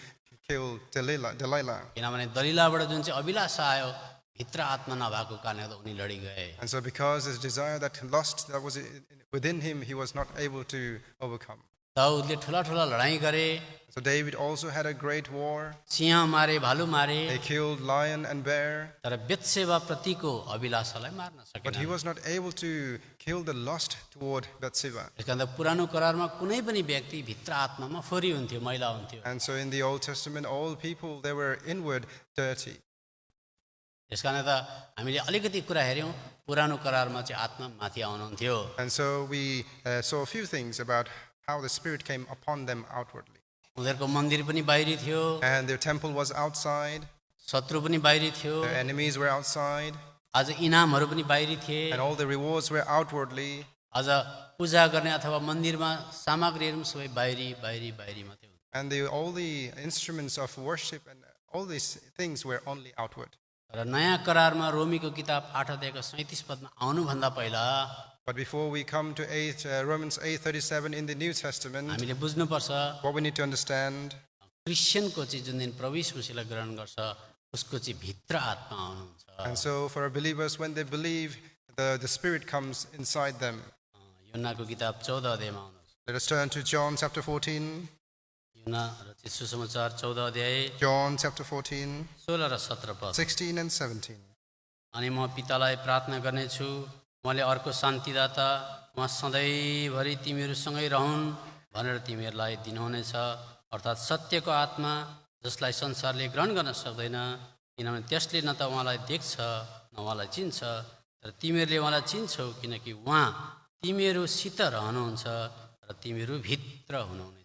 kill Delilah. किनभने दलिलाबाट जुन चाहिँ अभिलाषा आयो, भित्र आत्मा नभएको कारणले गर्दा उनी लडी गए। And so because his desire, that lust that was within him, he was not able to overcome. दाउदले ठुला ठुला लडाईँ गरे, So David also had a great war. Singh मारे, भालु मारे, They killed lion and bear, तर बेत्सेबा प्रतिको अभिलाषालाई मार्न but he सकेन। was not able to kill the lust toward Bathsheba. यसकारण त पुरानो करारमा कुनै पनि व्यक्ति भित्र आत्मामा फोरी हुन्थ्यो, मैला हुन्थ्यो। And so in the Old Testament, all people, they were inward dirty. यसकारण त हामीले अलिकति कुरा हेऱ्यौँ, पुरानो करारमा चाहिँ आत्मा माथि आउनुहुन्थ्यो। And so we saw a few things about how the Spirit came upon them outwardly. उनीहरूको मन्दिर पनि बाहिरी थियो, And their temple was outside, शत्रु पनि बाहिरी थियो, their enemies were outside, आज इनामहरू पनि बाहिरी थिए, and all the rewards were outwardly. आज पूजा गर्ने अथवा मन्दिरमा सामग्रीहरू पनि सबै बाहिरी बाहिरी बाहिरी मात्रै हुन्छ। And all the instruments of worship and all these things were only outward. र नयाँ करारमा रोमीको किताब 8 अध्यायको 37 पदमा आउनुभन्दा पहिला But before we come to Romans 8:37 in the New Testament, हामीले बुझ्नुपर्छ, what we need to understand, क्रिस्चियनको चाहिँ जुन दिन प्रभु यीशु मसीहलाई ग्रहण गर्छ उसको चाहिँ भित्र आत्मा आउनुहुन्छ। and so for our believers, when they believe, the Spirit comes inside them. योनाको किताब 14 अध्यायमा आउनुहोस्। Let us turn to John chapter 14. योना रचित सुसमाचार 14 अध्याय John chapter 14, 16 र 17 पद। 16 and 17. अनि म पितालाई प्रार्थना गर्नेछु, उहाँले अर्को शान्तिदाता उहाँ सधैँभरि तिमीहरूसँगै रहन् भनेर तिमीहरूलाई दिनुहुनेछ, अर्थात् सत्यको आत्मा जसलाई संसारले ग्रहण गर्न सक्दैन, किनभने त्यसले न त उहाँलाई देख्छ न उहाँलाई चिन्छ, तर तिमीहरूले उहाँलाई चिन्छौ किनकि उहाँ तिमीहरूसित रहनुहुन्छ र तिमीहरू भित्र हुनुहुनेछ।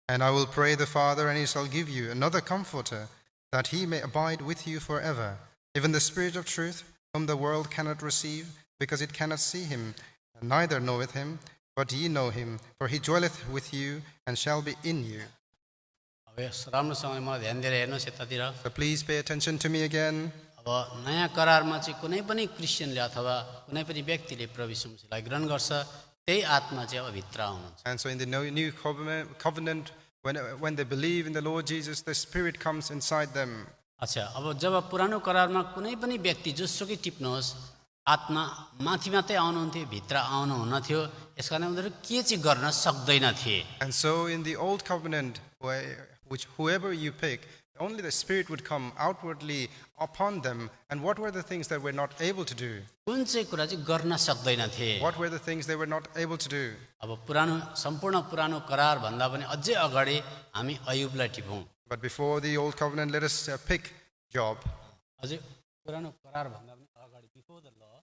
And I will pray the Father, and he shall give you another comforter, that he may abide with you forever, even the Spirit of truth, whom the world cannot receive, because it cannot see him, neither knoweth him, but ye know him, for he dwelleth with you and shall be in you. अब यस राम्रोसँगले मलाई ध्यान दिएर हेर्नुहोस् यतातिर। So please pay attention to me again. अब नयाँ करारमा चाहिँ कुनै पनि क्रिस्चियनले अथवा कुनै पनि व्यक्तिले प्रभु यीशु मसीहलाई ग्रहण गर्छ, त्यही आत्मा चाहिँ अब भित्र आउनुहुन्छ। And so in the new covenant, when they believe in the Lord Jesus, the Spirit comes inside them. अच्छा, अब जब पुरानो करारमा कुनै पनि व्यक्ति जोसुकै टिप्नुहोस् आत्मा माथि मात्रै आउनुहुन्थ्यो, भित्र आउनुहुन्न थियो, यस कारण उनीहरू के चाहिँ गर्न सक्दैन थिए। And so in the old covenant, whoever you pick, only the Spirit would come outwardly upon them. And what were the things that were not able to do? कुन चाहिँ कुरा चाहिँ गर्न सक्दैन थिए। What were the things they were not able to do? अब सम्पूर्ण पुरानो करार भन्दा पनि अझै अगाडि हामी अयुबलाई टिपौँ। But before the old covenant, let us pick Job. अझै पुरानो करार भन्दा पनि अगाडि, before the law,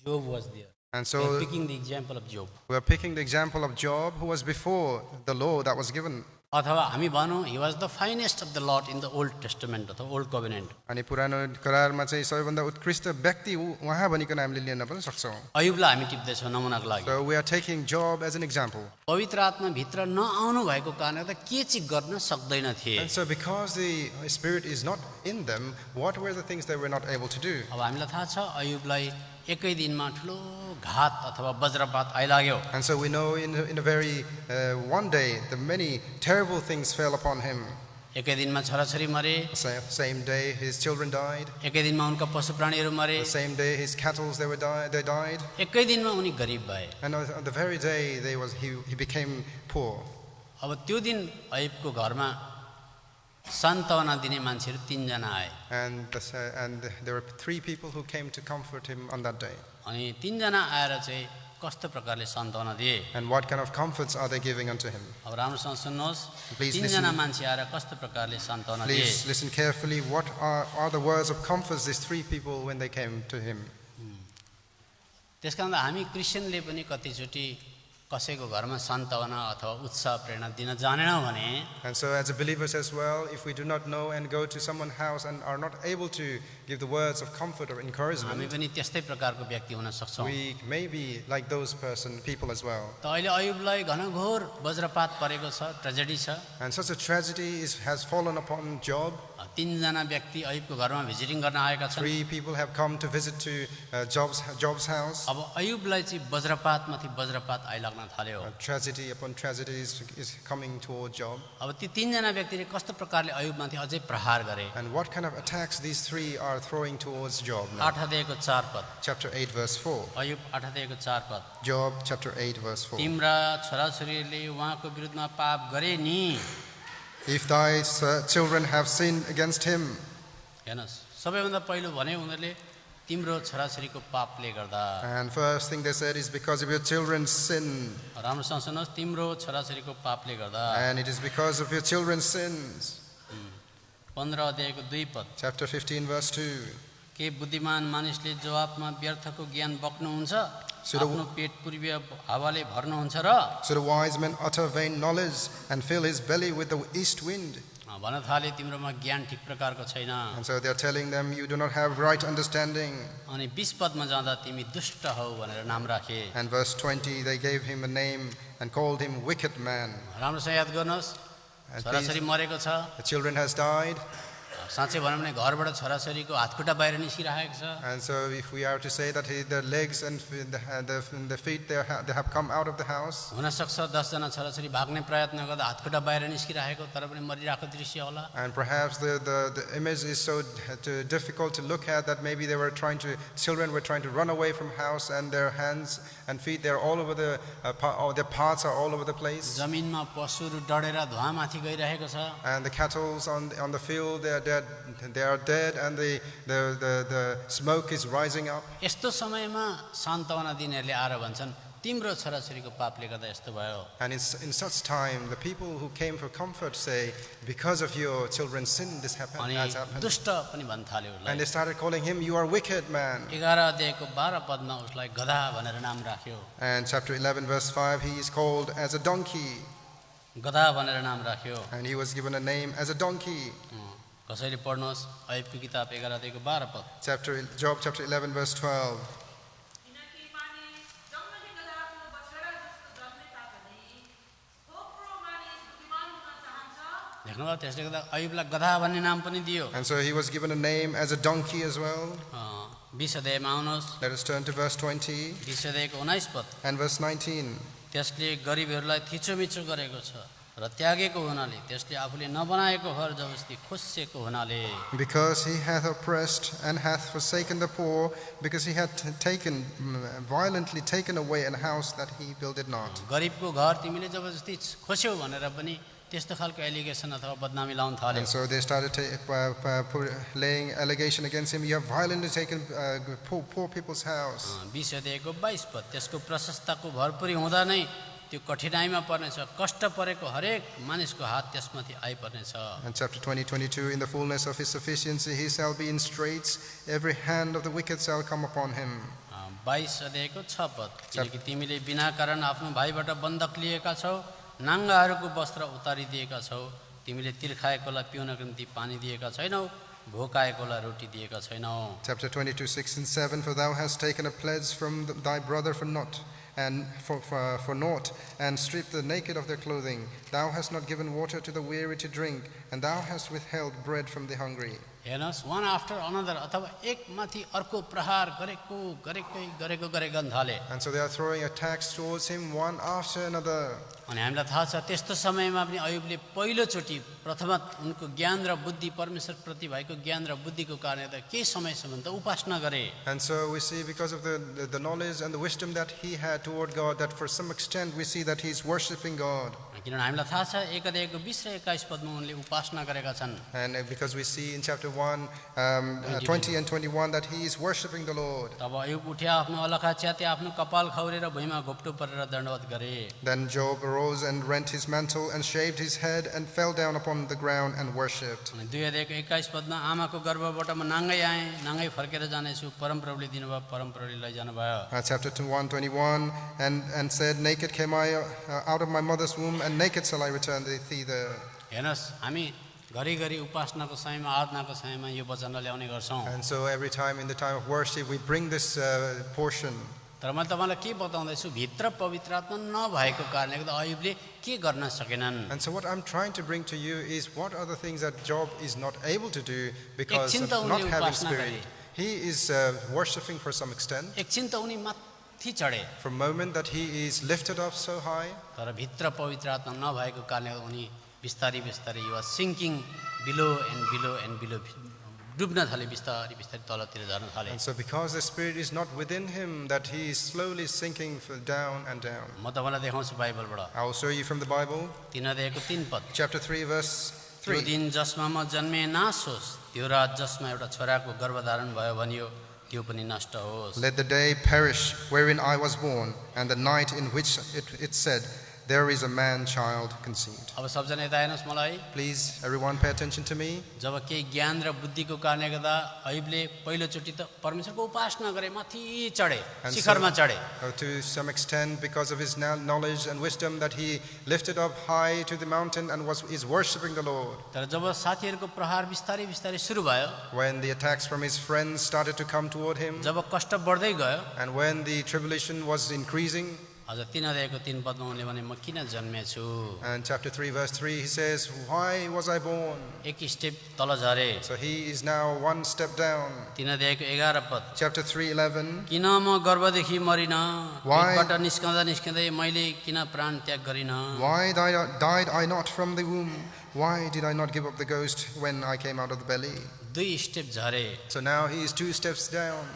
Job was there. And We are so picking the example of Job. we are picking the example of Job, who was before the law that was given. अथवा हामी भनौँ he was the finest of the lot in the Old Testament अथवा Old Covenant. अनि पुरानो करारमा चाहिँ सबैभन्दा उत्कृष्ट व्यक्ति उहाँ भनिकन हामीले लिन पनि सक्छौँ। अयुबलाई हामी टिप्दैछौँ नमुनाको लागि। So we are taking Job as an example. पवित्र आत्मा भित्र नआउनु भएको कारणले त के चाहिँ गर्न सक्दैन थिए। And so because the Spirit is not in them, what were the things they were not able to do? अब हामीलाई थाहा छ अयुबलाई एकै दिनमा ठुलो घात अथवा वज्रपात आइलाग्यो। And so we know in a very one day, the many terrible things fell upon him. एकै दिनमा छोराछोरी मरे, Same day, his children died. एकै दिनमा उनका पशु प्राणीहरू मरे, The same day, his cattle they died. एकै दिनमा उनी गरिब भए। And on the very day, he became poor. अब त्यो दिन अयुबको घरमा सान्त्वना दिने मान्छेहरू 3 जना आए। And there were 3 people who came to comfort him on that day. अनि 3 जना आएर चाहिँ कस्तो प्रकारले सान्त्वना दिए। And what kind of comforts are they giving unto him? अब राम्रोसँग सुन्नुहोस्, Please 3 जना मान्छे आएर कस्तो प्रकारले सान्त्वना दिए। Please listen carefully. What are the words of comfort these 3 people when they came to him? त्यसकारण हामी क्रिस्चियनले पनि कतिचोटि कसैको घरमा सान्त्वना अथवा उत्साह प्रेरणा दिन जानेनौँ भने And so as a believers as well, if we do not know and go to someone's house and are not able to give the words of comfort or हामी encouragement, पनि त्यस्तै प्रकारको व्यक्ति हुन सक्छौँ। we may be like those people as well. त अहिले अयुबलाई घनघोर वज्रपात परेको छ, ट्रेजेडी छ। And such a tragedy has fallen upon Job. 3 जना व्यक्ति अयुबको घरमा भिजिटिङ गर्न आएका छन्। 3 people have come to visit to Job's house. अब अयुबलाई चाहिँ वज्रपातमाथि वज्रपात आइलाग्न थाल्यो। Tragedy upon tragedy is coming toward Job. अब ती 3 जना व्यक्तिले कस्तो प्रकारले अयुबमाथि अझै प्रहार गरे। And what kind of attacks these 3 are throwing towards Job now? 8 अध्यायको 4 पद, Chapter 8 verse 4. अयुब 8 अध्यायको 4 पद, Job chapter 8 verse 4. तिम्रा छोराछोरीले उहाँको विरुद्धमा पाप गरे नि। If thy children have sinned against him. हेर्नुहोस्, सबैभन्दा पहिलो भने उनीहरूले तिम्रो छोराछोरीको पापले गर्दा। And first thing they said is because of your children's sin. राम्रोसँग सुन्नुहोस्, तिम्रो छोराछोरीको पापले गर्दा। And it is because of your children's sins. 15 अध्यायको 2 पद, Chapter 15 verse 2. के बुद्धिमान मानिसले जवाफमा व्यर्थको ज्ञान बक्नुहुन्छ, आफ्नो पेट पूर्वीय हावाले भर्नुहुन्छ र So the wise man utter vain knowledge and fill his belly with the east wind. भन्न थाले तिम्रोमा ज्ञान ठिक प्रकारको छैन। And so they are telling them, you do not have right understanding. अनि 20 पदमा जाँदा तिमी दुष्ट हौ भनेर नाम राखे। And verse 20, they gave him a name and called him wicked man. राम्रोसँग याद गर्नुहोस्, And छोराछोरी मरेको छ, the children has died. साँच्चै भनौँ भने घरबाट छोराछोरीको हातखुट्टा बाहिर निस्किरहेको छ। And so if we are to say that the legs and the feet, they have come out of the house. हुनसक्छ 10 जना छोराछोरी भाग्ने प्रयत्न गर्दा हातखुट्टा बाहिर निस्किरहेको तर पनि मरिरहेको दृश्य होला। And perhaps the image is so difficult to look at that maybe children were trying to run away from house and their hands and feet, they're all over their parts are all over the place. जमिनमा पशुहरू डढेर धुवामाथि गइरहेको छ। And the cattle on the field, they are dead and the smoke is rising up. यस्तो समयमा सान्त्वना दिनेहरूले आएर भन्छन् तिम्रो छोराछोरीको पापले गर्दा यस्तो भयो। And in such time, the people who came for comfort say, because of your children's sin, this has अनि happened. दुष्ट पनि भन्न थाल्यो उसलाई। And they started calling him, you are wicked man. 11 अध्यायको 12 पदमा उसलाई गधा भनेर नाम राख्यो। And chapter 11 verse 5, he is called as a donkey. गधा भनेर नाम राख्यो। And he was given a name as a donkey. कसैले पढ्नुहोस् अयुबको किताब 11 अध्यायको 12 पद। Job chapter 11 verse 12. देख्नुभयो, त्यसले गर्दा अयुबलाई गधा भन्ने नाम पनि दियो। And so he was given a name as a donkey as well. 20 अध्यायमा आउनुहोस्। Let us turn to verse 20 20 अध्यायको 19 पद। and verse 19. त्यसले गरिबहरूलाई थिचोमिचो गरेको छ र त्यागेको हुनाले, त्यसले आफूले नबनाएको घर जबरजस्ती खोसेको हुनाले, Because he hath oppressed and hath forsaken the poor, because he hath violently taken away an house that he builded not. गरिबको घर तिमीले जबरजस्ती खोस्यौ भनेर पनि त्यस्तो खालको एलिगेसन अथवा बदनामी लाउन थाल्यो। And so they started laying allegation against him. You have violently taken poor people's house. 20 अध्यायको 22 पद। त्यसको प्रशस्तताको भरपुरी हुँदा नै त्यो कठिनाइमा पर्नेछ, कष्ट परेको हरेक मानिसको हात त्यसमाथि आइपर्नेछ। And chapter 20:22, in the fullness of his sufficiency he shall be in straits, every hand of the wicked shall come upon him. 22 अध्यायको 6 पद। किनकि तिमीले बिना कारण आफ्नो भाइबाट बन्धक लिएका छौ, नाङ्गाहरूको वस्त्र उतारिदिएका छौ, तिमीले तिर्खाएकोलाई पिउनको निम्ति पानी दिएका छैनौ, भोकाएकोलाई रोटी दिएका छैनौ। Chapter 22:6 and 7, for thou hast taken a pledge from thy brother for naught, and for naught, and stripped the naked of their clothing. Thou hast not given water to the weary to drink, and thou hast withheld bread from the hungry. हेर्नुहोस्, one after another अथवा एक माथि अर्को प्रहार गरेको थाले। And so they are throwing attacks towards him one after another. अनि हामीलाई थाहा छ त्यस्तो समयमा पनि अयुबले पहिलोचोटि प्रथम उनको ज्ञान र बुद्धि परमेश्वरप्रति भएको ज्ञान र बुद्धिको कारणले त केही समयसम्म त उपासना गरे। And so we see, because of the knowledge and the wisdom that he had toward God, that for some extent we see that he is worshiping God. किनभने हामीलाई थाहा छ 1 अध्यायको 20 र 21 पदमा उनले उपासना गरेका छन्। And because we see in chapter 1, 20 and 21 that he is worshiping the Lord. तब अयुब उठ्या, आफ्नो अलखा च्याते, आफ्नो कपाल खौरेर भुइँमा घोप्टो परेर दण्डवत गरे। Then Job arose and rent his mantle and shaved his head and fell down upon the ground and worshipped. अनि 2 अध्यायको 21 पदमा आमाको गर्भबाट म नाङ्गै आएँ, नाङ्गै फर्केर जानेछु, परमप्रभुले दिनुभयो, परमप्रभुले लैजानु भयो। Chapter 1:21, and said, naked came I out of my mother's womb, and naked shall I return thither. हेर्नुहोस्, हामी घरिघरि उपासनाको समयमा, आराधनाको समयमा यो वचनलाई ल्याउने गर्छौँ। And so every time in the time of worship we bring this portion. तर मैले तपाईँलाई के बताउँदैछु, भित्र पवित्र आत्मा नभएको कारणले गर्दा अयुबले के गर्न सकेनन्। And so what I'm trying to bring to you is, what are the things that Job is not able to do because एकछिन of त not उनले having उपासना spirit. गरे। He is worshiping for some extent. एकछिन त उनी माथि चढे, For a moment that he is lifted up so high, तर भित्र पवित्र आत्मा नभएको कारणले उनी बिस्तारै बिस्तारै यो सिङ्किङ बिलो एन्ड बिलो डुब्न थाले, बिस्तारै बिस्तारै तलतिर झर्न थाले। and so because the spirit is not within him, that he is slowly sinking down and down. म तपाईँलाई देखाउँछु बाइबलबाट। I will show you from the Bible, 3 अध्यायको 3 पद। chapter 3 verse त्यो 3. दिन जसमा म जन्मे नाश होस्, त्यो रात जसमा एउटा छोराको गर्भधारण भयो भनियो, त्यो पनि नष्ट होस्। Let the day perish wherein I was born, and the night in which it said, there is a man child conceived. अब सबजना यता हेर्नुहोस् मलाई। Please, everyone pay attention to me. जब केही ज्ञान र बुद्धिको कारणले गर्दा अयुबले पहिलोचोटि त परमेश्वरको उपासना गरे, माथि चढे, And शिखरमा चढे। to some extent, because of his knowledge and wisdom, that he lifted up high to the mountain and is worshiping the Lord. तर जब साथीहरूको प्रहार बिस्तारै बिस्तारै सुरु भयो, When the attacks from his friends started to come toward him, जब कष्ट बढ्दै गयो, and when the tribulation was increasing, अझ 3 अध्यायको 3 पदमा उनले भने म किन जन्मेछु। and chapter 3 verse 3, he says, why was I born? एक स्टेप तल झरे। So he is now one step down. 3 अध्यायको 11 पद। Chapter 3:11, किन म गर्भदेखि मरिन, Why? पेटबाट निस्कँदै मैले किन प्राण त्याग गरिन। why died I not from the womb? Why did I not give up the ghost when I came out of the belly? 2 step झरे। So now he is 2 steps down.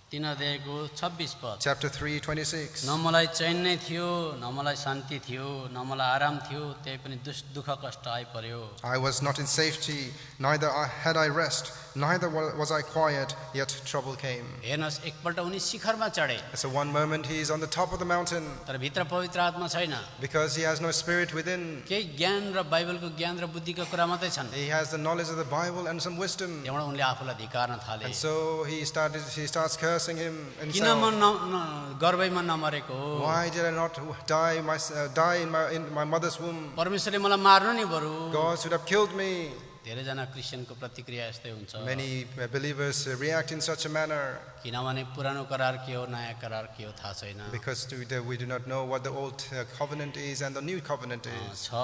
3 अध्यायको 26 पद। Chapter 3:26. न मलाई चैन नै थियो, न मलाई शान्ति थियो, न मलाई आराम थियो, त्यही पनि दुःख कष्ट आइपर्यो। I was not in safety, neither had I rest, neither was I quiet, yet trouble came. हेर्नुहोस्, एकपल्ट उनी शिखरमा चढे, So one moment he is on the top of the mountain, तर भित्र पवित्र आत्मा छैन। because he has no spirit within. केही ज्ञान र बाइबलको ज्ञान र बुद्धिको कुरा मात्रै छन्। He has the knowledge of the Bible and some wisdom. त्यहाँबाट उनले आफूलाई धिक्कार्न थाले। And so he starts cursing him किन himself. म गर्भैमा नमरेको, Why did I not die in my mother's womb? परमेश्वरले मलाई मार्नु नि बरु। God should have killed me. धेरैजना क्रिस्चियनको प्रतिक्रिया यस्तै हुन्छ। Many believers react in such a manner किनभने पुरानो करार के हो, नयाँ करार के हो थाहा छैन। because we do not know what the old covenant is and the new covenant is. 6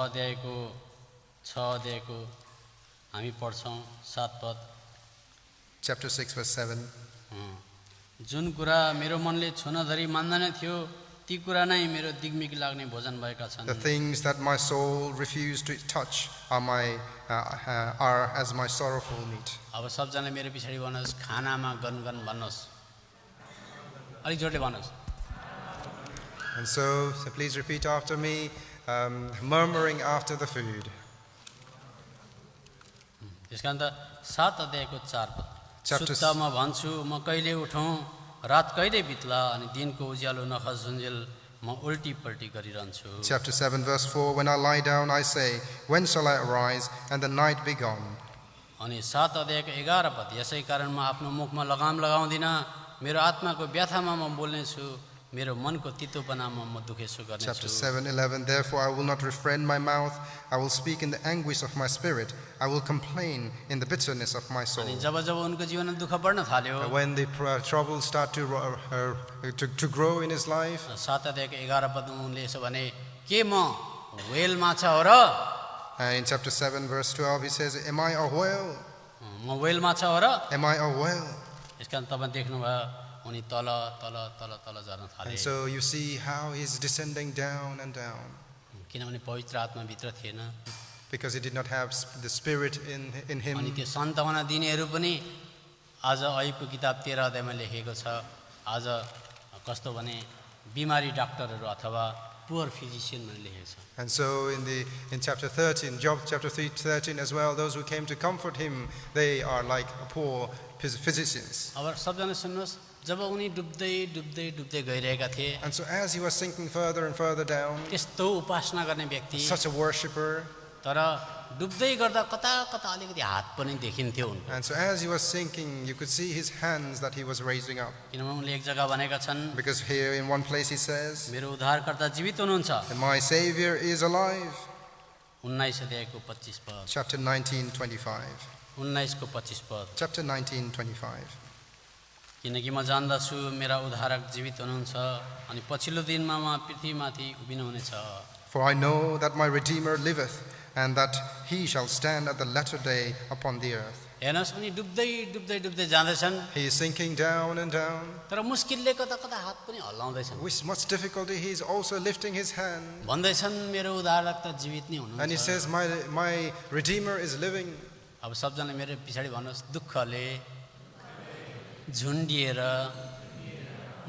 अध्यायको हामी पढ्छौँ 7 पद। Chapter 6 verse 7. जुन कुरा मेरो मनले छुन धरि मान्दैन थियो ती कुरा नै मेरो दिग्मिक लाग्ने भोजन भएका छन्। The things that my soul refused to touch are as my sorrowful meat. अब सबजनाले मेरो पछाडि भन्नुहोस्, खानामा गनगन भन्नुहोस्, अलिक जोडले भन्नुहोस्। And so please repeat after me, murmuring after the food. त्यसकारण त 7 अध्यायको 4 पद, Chapter- सुत्ता म भन्छु म कहिले उठौँ, रात कहिले बित्ला, अनि दिनको उज्यालो नखसुन्जेल म उल्टी पल्टी गरिरहन्छु। Chapter 7 verse 4, when I lie down I say, when shall I arise and the night be gone? अनि 7 अध्यायको 11 पद, यसै कारण म आफ्नो मुखमा लगाम लगाउँदिनँ, मेरो आत्माको व्यथामा म बोल्नेछु, मेरो मनको तितोपनामा म दुखेसो Chapter गर्नेछु। 7:11, therefore I will not refrain my mouth, I will speak in the anguish of my spirit, I will complain in the bitterness of my soul. अनि जब जब उनको जीवनमा दुःख बढ्न थाल्यो, When the troubles start to grow in his life, 7 अध्यायको 11 पदमा उनले यसो भने, के म व्हेल माछा हो र? in chapter 7 verse 12 he says, am I a whale? म व्हेल माछा हो र? Am I a whale? यसकारण तपाईँ देख्नुभयो उनी तल तल तल तल झर्न थाले, And so you see how he's descending down and down, किनभने पवित्र आत्मा भित्र थिएन। because he did not have the spirit in अनि him. त्यो सन्तावना दिनेहरू पनि आज अयुबको किताब 13 अध्यायमा लेखेको छ, आज कस्तो भने बिमारी डाक्टरहरू अथवा पुअर फिजिसियन भनेर लेखेको छ। And so in chapter 13, Job chapter 13 as well, those who came to comfort him, they are like poor physicians. अब सबजना सुन्नुहोस्, जब उनी डुब्दै डुब्दै डुब्दै गइरहेका थिए, And so as he was sinking further and further down, त्यस्तो उपासना गर्ने व्यक्ति, such a worshipper, तर डुब्दै गर्दा कता कता अलिकति हात पनि देखिन्थ्यो उनको, and so as he was sinking, you could see his hands that he was raising up. किनभने उनले एक जग्गा भनेका छन्, Because here in one place he says, मेरो उद्धारकर्ता जीवित हुनुहुन्छ। my Savior is alive. 19 अध्यायको 25 पद, Chapter 19:25. 19 को 25 पद, Chapter 19:25. किनकि म जान्दछु मेरा उद्धारक जीवित हुनुहुन्छ अनि पछिल्लो दिनमा म पृथ्वीमाथि उभिनुहुनेछ। For I know that my Redeemer liveth, and that he shall stand at the latter day upon the earth. हेर्नुहोस्, उनी डुब्दै डुब्दै डुब्दै जाँदैछन्, He is sinking down and down. तर मुस्किलले कता कता हात पनि हल्लाउँदैछन्, With much difficulty, he is also lifting his hand. भन्दैछन् मेरो उद्धारक त जीवित नै And he हुनुहुन्छ। says, my Redeemer is living. अब सबजना मेरो पछाडि भन्नुहोस्, दुःखले झुन्डिएर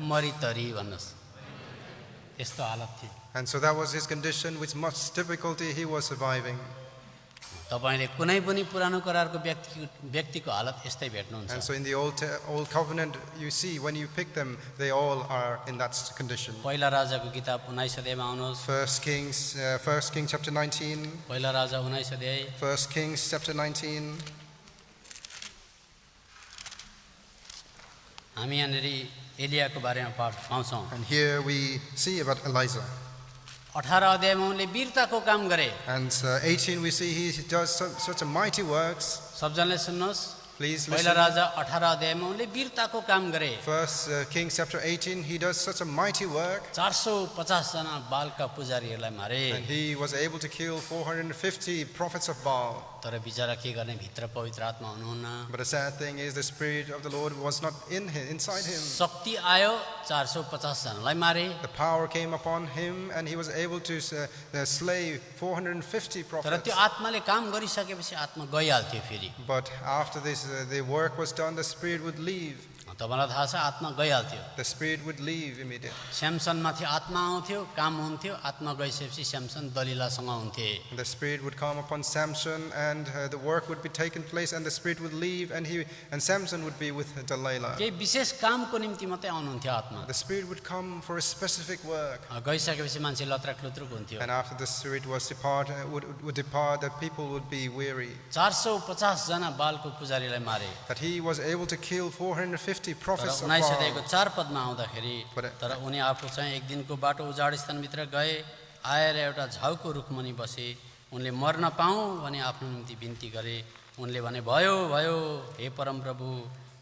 मरितरी भन्नुहोस्, यस्तो हालत थियो। And so that was his condition. With much difficulty, he was surviving. तपाईँले कुनै पनि पुरानो करारको व्यक्तिको हालत यस्तै And भेट्नुहुन्छ। so in the old covenant, you see, when you pick them, they all are in that condition. पहिला राजाको किताब 19 अध्यायमा आउनुहोस्, 1 Kings chapter 19. पहिला राजा 19 अध्याय 1 Kings chapter 19. हामी यहाँनिर एलियाको बारेमा पाउँछौँ। And here we see about Elijah. 18 अध्यायमा उनले वीरताको काम गरे। And 18 we see he does such a mighty works. सबजनाले सुन्नुहोस्, Please पहिला listen. राजा 18 अध्यायमा उनले वीरताको काम गरे। 1 Kings chapter 18, he does such a mighty work. 450 जना बालका पुजारीहरूलाई मारे, And he was able to kill 450 prophets of Baal. तर बिचरा के गर्ने, भित्र पवित्र आत्मा हुनुहुन्न। But the sad thing is the Spirit of the Lord was not inside him. शक्ति आयो, 450 जनालाई मारे, The power came upon him and he was able to slay 450 तर prophets. त्यो आत्माले काम गरिसकेपछि आत्मा गइहाल्थ्यो फेरि। But after this, the work was done, the Spirit would leave. तपाईँलाई थाहा छ, आत्मा गइहाल्थ्यो। The Spirit would leave immediately. स्यामसनमाथि आत्मा आउँथ्यो, काम हुन्थ्यो, आत्मा गइसकेपछि स्यामसन दलिलासँग हुन्थे। The Spirit would come upon Samson and the work would be taken place and the Spirit would leave and Samson would be with Delilah. केही विशेष कामको निम्ति मात्रै आउनुहुन्थ्यो आत्मा। The Spirit would come for a specific work. गइसकेपछि मान्छे लत्रक लुत्रुक हुन्थ्यो। And after the Spirit was would depart, the people would be weary. 450 जना बालको पुजारीलाई मारे। That he was able to kill 450 तर prophets of 19 अध्यायको Baal. 4 पदमा आउँदाखेरि तर उनी आफू चाहिँ एक दिनको बाटो उजाड स्थानभित्र गए, आएर एउटा झाउको रुखमुनि बसे, उनले मर्न पाऊँ भने आफ्नो निम्ति बिन्ती गरे। उनले भने भयो भयो हे परमप्रभु,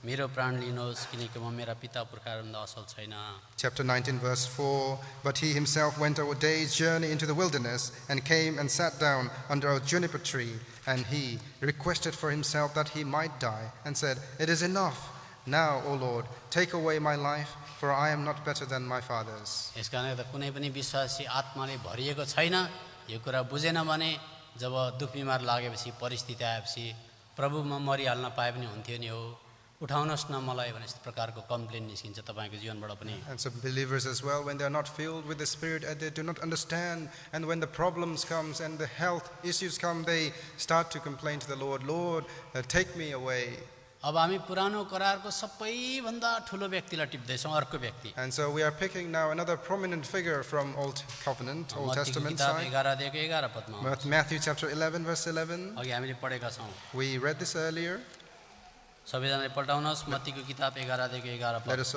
मेरो प्राण लिनुहोस्, किनकि म मेरा पिता पुर्खाहरूभन्दा असल छैन। Chapter 19 verse 4, but he himself went a day's journey into the wilderness and came and sat down under a juniper tree, and he requested for himself that he might die and said, it is enough, Now, O Lord, take away my life, for I am not better than my fathers. यसकारणले त कुनै पनि विश्वासी आत्माले भरिएको छैन। यो कुरा बुझेन भने जब दुख बिमार लागेपछि परिस्थिति आएपछि प्रभुमा मरिहाल्न पाए पनि हुन्थ्यो नि हो, उठाउनुहोस् न मलाई भने यस्तो प्रकारको कम्प्लेन निस्किन्छ तपाईँको जीवनबाट पनि। And so believers as well, when they are not filled with the Spirit and they do not understand, and when the problems comes and the health issues come, they start to complain to the Lord, Lord, take me away. अब हामी पुरानो करारको सबैभन्दा ठुलो व्यक्तिलाई टिप्दैछौँ, अर्को व्यक्ति। And so we are picking now another prominent figure from Old Covenant, Old मत्तीको Testament किताब side. 11 अध्यायको 11 पदमा Matthew chapter 11, verse 11. अघि हामीले पढेका छौँ। We read this earlier. सबैजनाले पल्टाउनुहोस्, मत्तीको किताब 11 अध्यायको 11 Let पद। us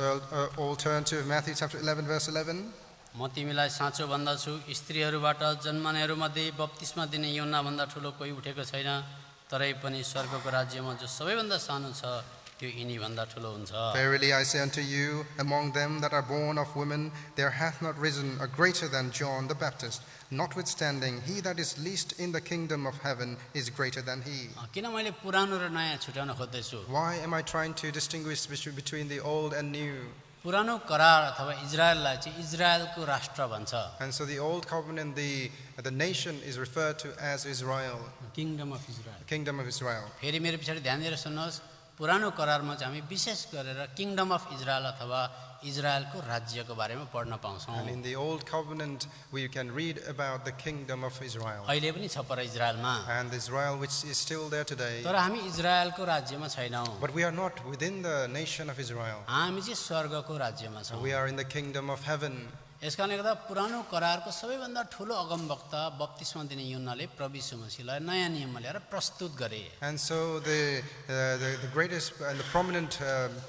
all turn to Matthew chapter 11, verse 11. म तिमीलाई साँचो भन्दछु, स्त्रीहरूबाट जन्मनेहरूमध्ये बप्तिस्मा दिने यूहन्नाभन्दा ठुलो कोही उठेको छैन, तरै पनि स्वर्गको राज्यमा जो सबैभन्दा सानो छ त्यो यिनीभन्दा ठुलो हुन्छ। Verily I say unto you, among them that are born of women, there hath not risen a greater than John the Baptist. Notwithstanding, he that is least in the kingdom of heaven is greater than he. किन मैले पुरानो र नयाँ छुट्याउन खोज्दैछु? Why am I trying to distinguish between the old and new? पुरानो करार अथवा इजरायललाई चाहिँ इजरायलको राष्ट्र भन्छ, And so the old covenant, the nation is referred to as Israel, kingdom of Israel. kingdom of Israel. फेरि मेरो पछाडि ध्यान दिएर सुन्नुहोस्, पुरानो करारमा चाहिँ हामी विशेष गरेर किङडम अफ इजरायल अथवा इजरायलको राज्यको बारेमा पढ्न पाउँछौँ। And in the old covenant, we can read about the kingdom of Israel. अहिले पनि छ पर इजरायलमा, And Israel, which is still there today. तर हामी इजरायलको राज्यमा छैनौँ, But we are not within the nation of Israel. हामी चाहिँ स्वर्गको राज्यमा छौँ। We are in the kingdom of heaven. यसकारणले गर्दा पुरानो करारको सबैभन्दा ठुलो अगमवक्ता बप्तिस्मा दिने यूहन्नाले प्रभु यीशु मसीहलाई नयाँ नियममा ल्याएर प्रस्तुत गरे। And so the greatest and the prominent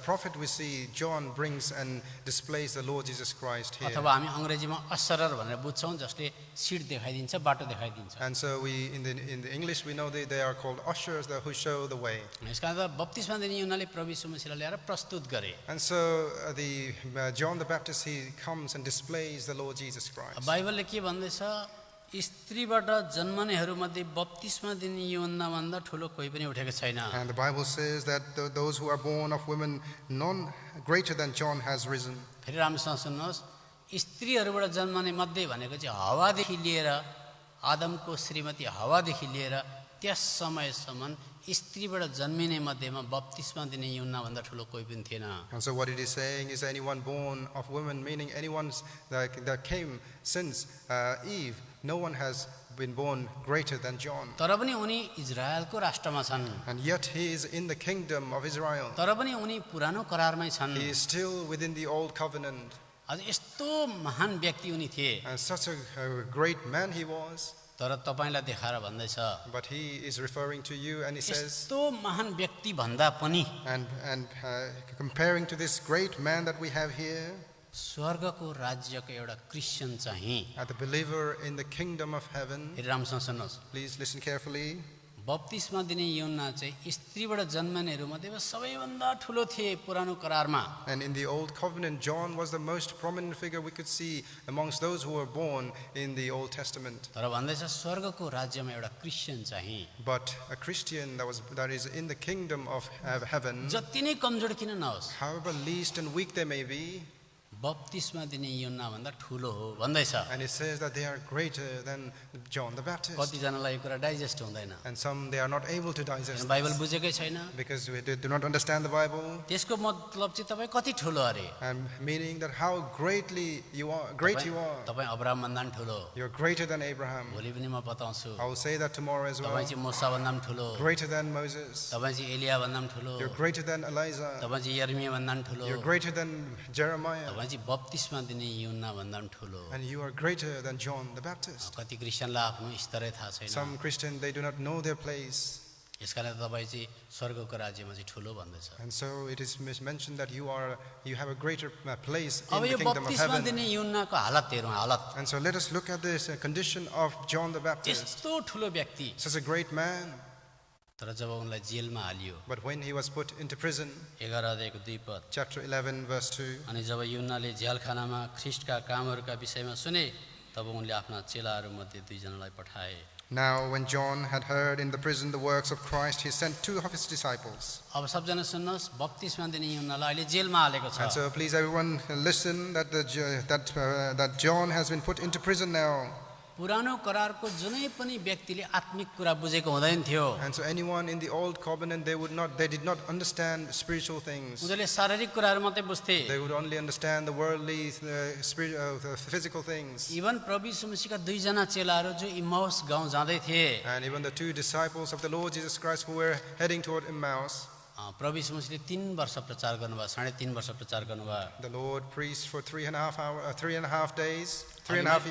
prophet we see, John, brings and displays the Lord Jesus Christ here. अथवा हामी अङ्ग्रेजीमा असरर भनेर बुझ्छौँ, जसले सिट देखाइदिन्छ, बाटो देखाइदिन्छ। And so we in the English we know they are called ushers, who show the way. यसकारण बप्तिस्मा दिने यूहन्नाले प्रभु यीशु मसीहलाई ल्याएर प्रस्तुत गरे। And so John the Baptist, he comes and displays the Lord Jesus Christ. बाइबलले के भन्दैछ? स्त्रीबाट जन्मनेहरूमध्ये बप्तिस्मा दिने यूहन्नाभन्दा ठुलो कोही पनि उठेको छैन। And the Bible says that those who are born of women, none greater than John has risen. फेरि राम्रोसँग सुन्नुहोस्, स्त्रीहरूबाट जन्मने मध्ये भनेको चाहिँ हवादेखि लिएर आदमको श्रीमती हवादेखि लिएर त्यस समयसम्म स्त्रीबाट जन्मिने मध्येमा बप्तिस्मा दिने यूहन्नाभन्दा ठुलो कोही पनि थिएन। And so what it is saying is anyone born of women, meaning anyone that came since Eve, no one has been born greater than John. तर पनि उनी इजरायलको राष्ट्रमा छन्, And yet he is in the kingdom of Israel. तर पनि उनी पुरानो करारमै छन्। He is still within the old covenant. अझ यस्तो महान व्यक्ति उनी थिए, And such a great man he was. तर तपाईँलाई देखाएर भन्दैछ, But he is referring to you and he says, यस्तो महान व्यक्ति भन्दा पनि and comparing to this great man that we have here, स्वर्गको राज्यको एउटा क्रिस्चियन चाहिँ, the believer in the kingdom of heaven, फेरि राम्रोसँग सुन्नुहोस्, please listen carefully. बप्तिस्मा दिने यूहन्ना चाहिँ स्त्रीबाट जन्मनेहरूमध्ये सबैभन्दा ठुलो थिए पुरानो करारमा। And in the old covenant, John was the most prominent figure we could see amongst those who were born in the Old Testament. तर भन्दैछ स्वर्गको राज्यमा एउटा क्रिस्चियन चाहिँ, But a Christian that is in the kingdom of heaven, जति नै कमजोर किन नहोस्, however least and weak they may be, बप्तिस्मा दिने यूहन्ना भन्दा ठुलो हो भन्दैछ। and it says that they are greater than John the Baptist. कतिजनालाई यो कुरा डाइजेस्ट हुँदैन, And some they are not able to digest Bible this बुझेकै छैन। because they do not understand the Bible, त्यसको मतलब चाहिँ तपाईँ कति ठुलो अरे? and meaning that how great you are. तपाईँ अब्राहम भन्दा पनि ठुलो, You're greater than Abraham. भोलि पनि म बताउँछु। I will say that tomorrow as well. तपाईँ चाहिँ मुसा भन्दा पनि ठुलो, Greater than Moses. तपाईँ चाहिँ एलिया भन्दा पनि ठुलो, You're greater than Elijah. तपाईँ चाहिँ यर्मिया भन्दा पनि ठुलो, You're greater than Jeremiah. तपाईँ चाहिँ बप्तिस्मा दिने यूहन्ना भन्दा पनि ठुलो। And you are greater than John the Baptist. कति क्रिस्चियनलाई आफ्नो स्तरै थाहा छैन, Some Christians, they do not know their place. यसकारण तपाईँ चाहिँ स्वर्गको राज्यमा चाहिँ ठुलो भन्दैछ। And so it is mentioned that you have a greater place in अब the यो kingdom of बप्तिस्मा heaven. दिने यूहन्नाको हालत हेरौँ, हालत। And so let us look at this condition of John the Baptist. यस्तो ठुलो व्यक्ति, Such a great man. तर जब उनलाई जेलमा हालियो, But when he was put into prison, 11 अध्यायको 2 पद, chapter 11, verse 2, अनि जब यूहन्नाले झ्यालखानामा ख्रिस्टका कामहरूका विषयमा सुने, तब उनले आफ्ना चेलाहरूमध्ये 2 जनालाई पठाए। Now, when John had heard in the prison the works of Christ, he sent 2 of his disciples. अब सबजना सुन्नुहोस्, बप्तिस्मा दिने युहन्नालाई अहिले जेलमा हालेको छ। And so, please, everyone, listen that that John has been put into prison now. पुरानो करारको जुनै पनि व्यक्तिले आत्मिक कुरा बुझेको हुँदैन थियो। And so, anyone in the old covenant, they did not understand spiritual things. उनीहरूले शारीरिक कुराहरू मात्रै बुझ्थे। They would only understand the worldly, the physical things. Even प्रभु यीशु मसीहका दुईजना चेलाहरू जो इम्माउस गाउँ जाँदै थिए, And even the 2 disciples of the Lord Jesus Christ who were heading toward Emmaus, प्रभु यीशु मसीहले 3 वर्ष प्रचार गर्नुभयो, 3.5 वर्ष प्रचार गर्नुभयो। the Lord preached for 3.5 days, 3.5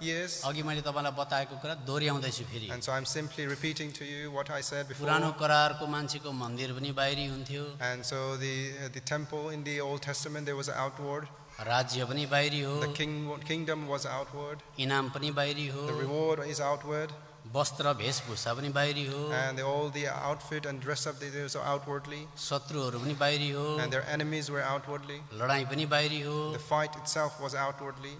years. अघि मैले तपाईलाई बताएको कुरा दोहोऱ्याउँदैछु फेरि। And so I'm simply repeating to you what I said before. पुरानो करारको मान्छेको मन्दिर पनि बाहिरी हुन्थ्यो, And so the temple in the Old Testament, there was outward. राज्य पनि बाहिरी हो, The kingdom was outward. इनाम पनि बाहिरी हो, The reward is outward. वस्त्र भेषभूषा पनि बाहिरी हो, And all the outfit and dress up, they were outwardly. शत्रुहरू पनि बाहिरी हो, And their enemies were outwardly. लडाइँ पनि बाहिरी हो। The fight itself was outwardly.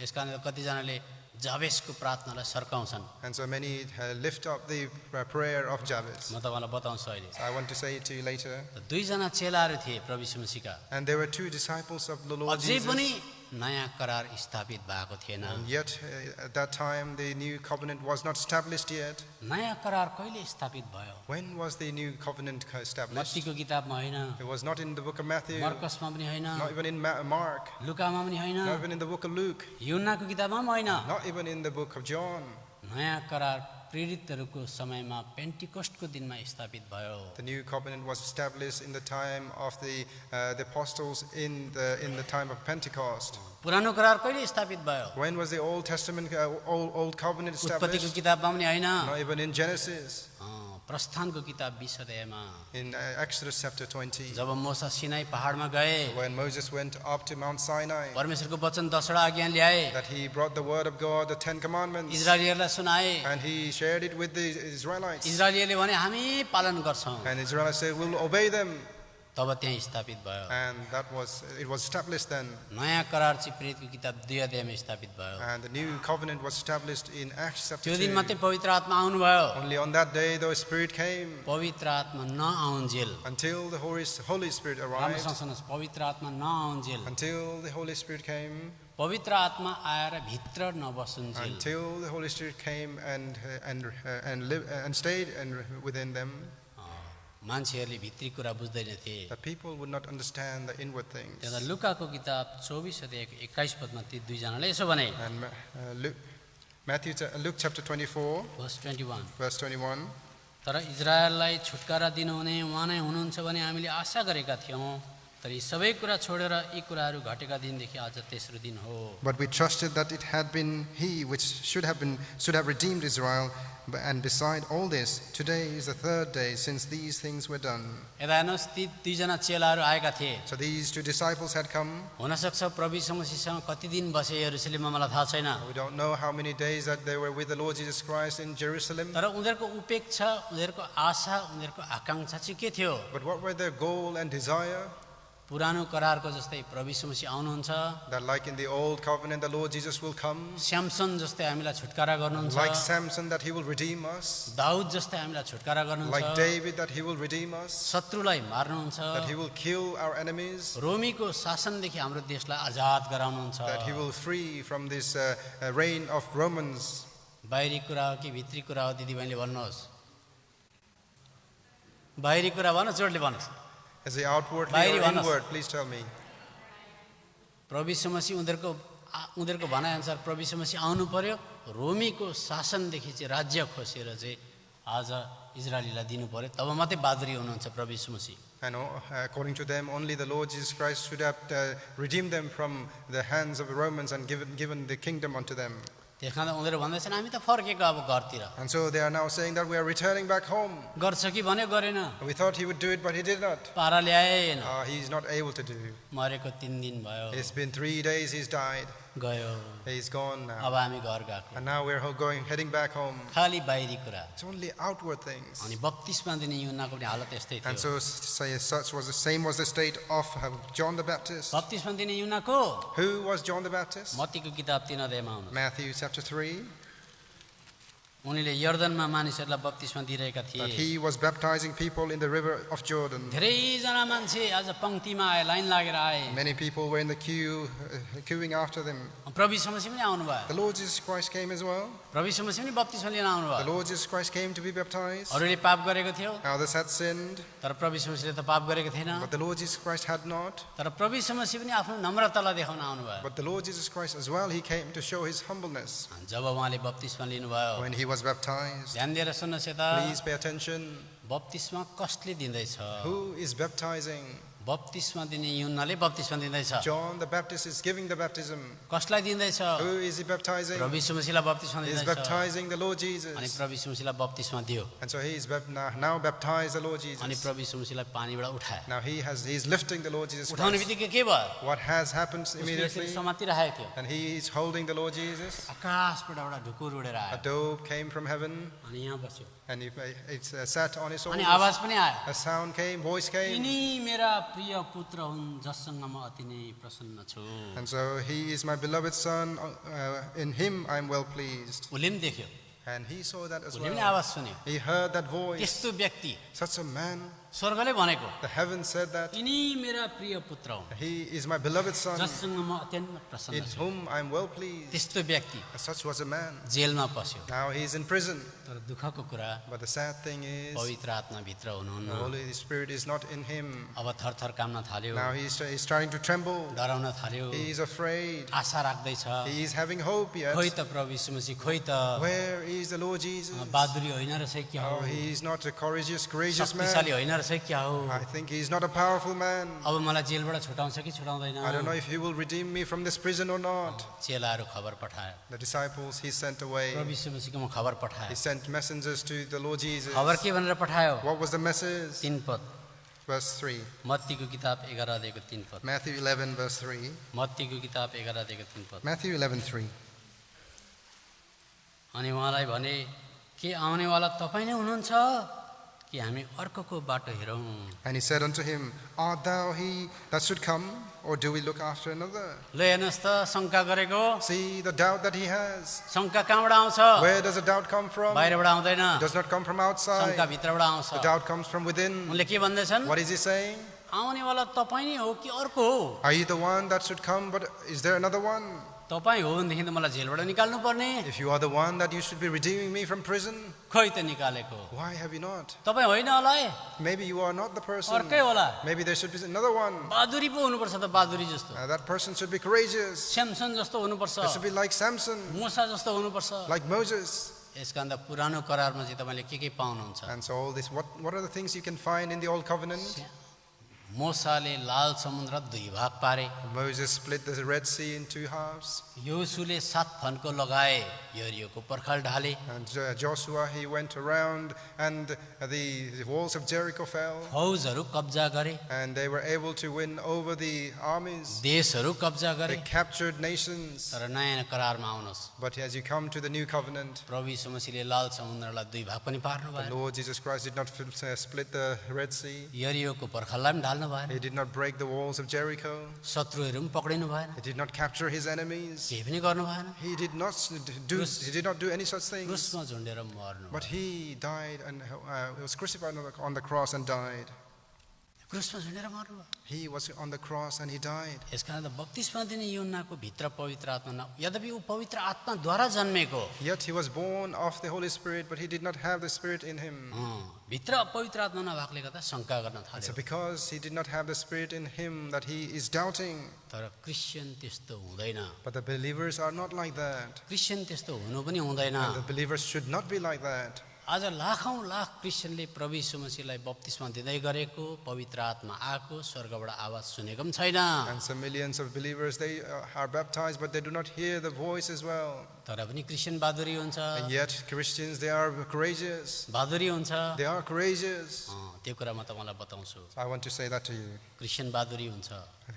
यसकारण कतिजनाले जाबेसको प्रार्थनालाई सर्काउँछन्। And so many lift up the prayer of Jabez. म तपाईँलाई बताउँछु अहिले। So I want to say it to you later. दुईजना चेलाहरू थिए प्रभु यीशु मसीहका, And there were 2 disciples of the Lord अझै Jesus. पनि नयाँ करार स्थापित भएको थिएन। And yet, at that time, the new covenant was not established yet. नयाँ करार कहिले स्थापित भयो? When was the new covenant established? मत्तीको किताबमा होइन, It was not in the book of Matthew, मर्कसमा पनि होइन, not even in Mark, लुकामा पनि होइन, not even in the book of Luke, युहन्नाको किताबमा पनि होइन। not even in the book of John. नयाँ करार प्रेरितहरूको समयमा पेन्टिकोस्टको दिनमा स्थापित भयो। The new covenant was established in the time of the apostles in the time of Pentecost. पुरानो करार कहिले स्थापित भयो? When was the Old Testament, Old Covenant उत्पत्तिको established? किताबमा पनि होइन, Not even in Genesis. प्रस्थानको किताब 20 अध्यायमा In Exodus chapter 20, जब मोसा सिनाई पहाडमा गए, when Moses went up to Mount Sinai, परमेश्वरको वचन 10वटा आज्ञा ल्याए, that he brought the word of God, the 10 commandments, इजरायलीहरूलाई सुनाए। and he shared it with the Israelites. इजरायलीले भने हामी पालन गर्छौँ, And Israelites said, we'll obey them. तब त्यहाँ स्थापित भयो। And it was established then. नयाँ करार चाहिँ प्रेरितको किताब 2 अध्यायमा स्थापित भयो। And the new covenant was established in Acts chapter त्यो दिन 2. मात्रै पवित्र आत्मा आउनुभयो। Only on that day the Spirit came, पवित्र आत्मा नआउन्जेल, until the Holy Spirit arrived. राम्रोसँग सुन्नुहोस्, पवित्र आत्मा नआउन्जेल, Until the Holy Spirit came, पवित्र आत्मा आएर भित्र नबसुन्जेल, until the Holy Spirit came and stayed within them, मान्छेहरूले भित्री कुरा बुझ्दैनथे। that people would not understand the inward things. त्यहाँ लुकाको किताब 24 अध्यायको 21 पदमा ती दुईजनाले यसो भने, And Luke chapter 24, verse 21, verse 21. तर इजरायललाई छुटकारा दिनुहुने उहाँ नै हुनुहुन्छ भने हामीले आशा गरेका थियौँ, तर यी सबै कुरा छोडेर यी कुराहरू घटेका दिनदेखि आज तेस्रो दिन हो। But we trusted that it had been He which should have redeemed Israel, and beside all this, today is the 3rd day since these things were done. यता हेर्नुहोस्, ती दुईजना चेलाहरू आएका थिए। So these 2 disciples had come. हुनसक्छ प्रभु यीशु मसीहसँग कति दिन बसे यरुशलेममा मलाई थाहा छैन, We don't know how many days that they were with the Lord Jesus Christ in Jerusalem. तर उनीहरूको उपेक्षा, उनीहरूको आशा, उनीहरूको आकाङ्क्षा चाहिँ के थियो? But what were their goal and desire? पुरानो करारको जस्तै प्रभु यीशु मसीह आउनुहुन्छ, That like in the old covenant, the Lord Jesus will come. स्यामसन जस्तै हामीलाई छुटकारा गर्नुहुन्छ, Like Samson, that He will redeem us. Daud जस्तै हामीलाई छुटकारा Like गर्नुहुन्छ, David, that He will redeem us. शत्रुलाई मार्नुहुन्छ, That He will kill our enemies. रोमीको शासनदेखि हाम्रो देशलाई आजाद गराउनुहुन्छ। That He will free from this reign of Romans. बाहिरी कुरा हो कि भित्री कुरा हो दिदीबहिनीले भन्नुहोस्? बाहिरी कुरा भन्नुहोस्, जोडले भन्नुहोस्। Is it outwardly Bairi or vannos. inward? Please tell me. प्रभु यीशु मसीह उनीहरूको भनाइअनुसार प्रभु यीशु मसीह आउनु पर्यो, रोमीको शासनदेखि चाहिँ राज्य खोसेर चाहिँ आज इजरायलीलाई दिनु पर्यो, तब मात्रै बादरी हुनुहुन्छ प्रभु यीशु मसीह। And according to them, only the Lord Jesus Christ should have redeemed them from the hands of the Romans and given the kingdom unto them. त्यस कारण उनीहरू भन्दैछन् हामी त फर्केको अब घरतिर। And so they are now saying that we are returning back home. गर्छ कि भन्यो, गरेन, We thought He would do it, but He did not. पारा ल्याएन, He's not able to do. मरेको 3 दिन भयो, It's been 3 days He's died. गयो, He's gone अब now. हामी घर गएको। And now we're heading back home. खाली बाहिरी कुरा। It's only outward things. अनि बत्तिसमा दिने युहन्नाको पनि हालत यस्तै And थियो। so such was the same was the state of John the Baptist. बत्तिसमा दिने युहन्नाको Who was John the Baptist? मत्तीको किताब 3 अध्यायमा आउनु। Matthew chapter 3. उनीले यर्दनमा मानिसहरूलाई बप्तिस्मा दिइरहेका that थिए he was baptizing people in the river of Jordan. धेरैजना मान्छे आज पङ्क्तिमा आए लाइन लागेर आए Many people were in the queue, queuing after them. प्रभु यीशु मसीह पनि आउनु भयो The Lord Jesus Christ came as well. प्रभु यीशु मसीह पनि बप्तिस्मा लिन आउनु The भयो Lord Jesus Christ came to be baptized. अरूले पाप गरेको थियो Others had sinned, तर प्रभु यीशु मसीहले त पाप गरेको थिएन but the Lord Jesus Christ had not. तर प्रभु यीशु मसीह पनि आफ्नो नम्रतालाई देखाउन आउनु भयो But the Lord Jesus Christ as well, he came to show his humbleness जब उहाँले बप्तिस्मा लिनुभयो when he was baptized. ध्यान दिएर सुन्नुहोस् यता Please pay attention. बप्तिस्मा कसले दिँदैछ Who is baptizing? बप्तिस्मा दिने युहन्नाले बप्तिस्मा दिँदैछ John the Baptist is giving the baptism. कसलाई दिँदैछ Who is he baptizing? प्रभु यीशु मसीहलाई बप्तिस्मा He is दिँदैछ baptizing the Lord अनि Jesus. प्रभु यीशु मसीहलाई बप्तिस्मा दियो And so he is now baptized the Lord अनि Jesus. प्रभु यीशु मसीहलाई पानीबाट उठाए Now he is lifting the Lord Jesus उठाउने Christ. बित्तिकै के भयो What has happened उसले यसरी immediately? समातिरहेको थियो And he is holding the Lord Jesus. आकाशबाट एउटा ढुकुर उडेर A आयो dove came from heaven अनि यहाँ बस्यो and it sat on his अनि shoulders. आवाज पनि आयो A sound came, voice came. यिनी मेरा प्रिय पुत्र हुन् जससँग म अति नै प्रसन्न छु And so he is my beloved son. In him I am well pleased. उसले पनि देख्यो And he saw that as उसले पनि well. आवाज सुन्यो He heard that voice. त्यस्तो व्यक्ति Such a man. स्वर्गले भनेको The heaven said that यिनी मेरा प्रिय पुत्र हुन् he is my beloved son जससँग म अत्यन्त प्रसन्न in छु whom I am well pleased. त्यस्तो व्यक्ति And such was a man. जेलमा पस्यो Now he is in prison. तर दुःखको कुरा But the sad thing is, पवित्र आत्मा भित्र the हुनुहुन्न Holy Spirit is not in him. अब थरथर काम्न थाल्यो Now he's starting to tremble. डराउन थाल्यो He is afraid. Asha राख्दैछ He is having hope yet. खोइ त प्रभु यीशु मसीह खोइ त Where is the Lord Jesus? बहादुरी होइन रहेछ क्या हो Oh, he is not a courageous man. शक्तिशाली होइन रहेछ क्या हो I think he is not a powerful man. अब मलाई जेलबाट छुटाउँछ कि छुटाउँदैन I don't know if he will redeem me from this prison or not. चेलाहरू खबर पठायो The disciples he sent away. प्रभु यीशु मसीहको म खबर He पठाएँ sent messengers to the Lord Jesus. खबर के भनेर पठायो What was the message? 3 पद Verse 3. मत्तीको किताब 11 अध्यायको 3 पद Matthew 11, verse 3. मत्तीको किताब 11 अध्यायको 3 पद Matthew 11, 3. अनि उहाँलाई भने के आउनेवाला तपाईँ नै हुनुहुन्छ कि हामी अर्कोको बाटो हेरौँ And he said unto him, Art thou he that should come, or do we look after another? ल हेर्नुहोस् त शङ्का गरेको See the doubt that he has. शङ्का कहाँबाट आउँछ Where does the doubt come from? It बाहिरबाट आउँदैन does not come from शङ्का outside. भित्रबाट आउँछ The doubt comes from within. उनले के भन्दैछन् What is he saying? आउनेवाला तपाईँ नै हो कि अर्को हो Are you the one that should come, but is there another one? तपाईँ हो भनेदेखि त मलाई जेलबाट निकाल्नु पर्ने If you are the one that you should be redeeming me from prison, खोइ त निकालेको why have you not? तपाईँ होइन होला है Maybe you are not the person. अर्कै होला Maybe there should be another one. बहादुरी पो हुनुपर्छ त बहादुरी जस्तो That person should be courageous. स्यामसन जस्तो हुनुपर्छ It should be like Samson, मुसा जस्तो हुनुपर्छ like Moses. यसका अन्त पुरानो करारमा चाहिँ तपाईँले के पाउनुहुन्छ And so all this, what are the things you can find in the Old Covenant? मोसाले लाल समुद्र दुई भाग पारे Moses split the Red Sea in two halves. योसुले 7 फन्को लगाए यरियोको पर्खाल ढाले And Joshua, he went around and the walls of Jericho fell. फौजहरू कब्जा गरे And they were able to win over the armies. देशहरू कब्जा They गरे captured nations. तर नयाँ करारमा आउनुहोस् But as you come to the new covenant, प्रभु यीशु मसीहले लाल समुद्रलाई दुई भाग पनि पार्नु the भएन Lord Jesus Christ did not split the Red Sea. यरियोको पर्खाललाई पनि ढाल्नु भएन He did not break the walls of Jericho. शत्रुहरू पनि पक्रिनु भएन He did not capture his enemies. केही पनि गर्नु भएन He did not do any such things. क्रुसमा झुन्डेर मर्नु But he died and was crucified on the cross and died. क्रुसमा झुन्डेर मर्नु भयो He was on the cross and he died. यसकारण त बत्तिसमा दिने युहन्नाको भित्र पवित्र आत्मा न यद्यपि ऊ पवित्र आत्माद्वारा जन्मेको Yet he was born of the Holy Spirit, but he did not have the Spirit in him. भित्र पवित्र आत्मा नभएकोले गर्दा शङ्का गर्न So थाल्यो because he did not have the Spirit in him, that he is doubting. तर Christian त्यस्तो हुँदैन But the believers are not like that. Christian त्यस्तो हुनु पनि हुँदैन And the believers should not be like that. आज लाखौँ लाख क्रिस्चियनले प्रभु यीशु मसीहलाई बप्तिस्मा दिँदै गरेको पवित्र आत्मा आएको स्वर्गबाट आवाज सुनेको पनि छैन And some millions of believers, they are baptized, but they do not hear the voice as well. तर पनि क्रिस्चियन बहादुरी हुन्छ And yet Christians, they are courageous. बहादुरी हुन्छ They are courageous. त्यो कुरा म तपाईँलाई बताउँछु I want to say that to you. Christian बहादुरी हुन्छ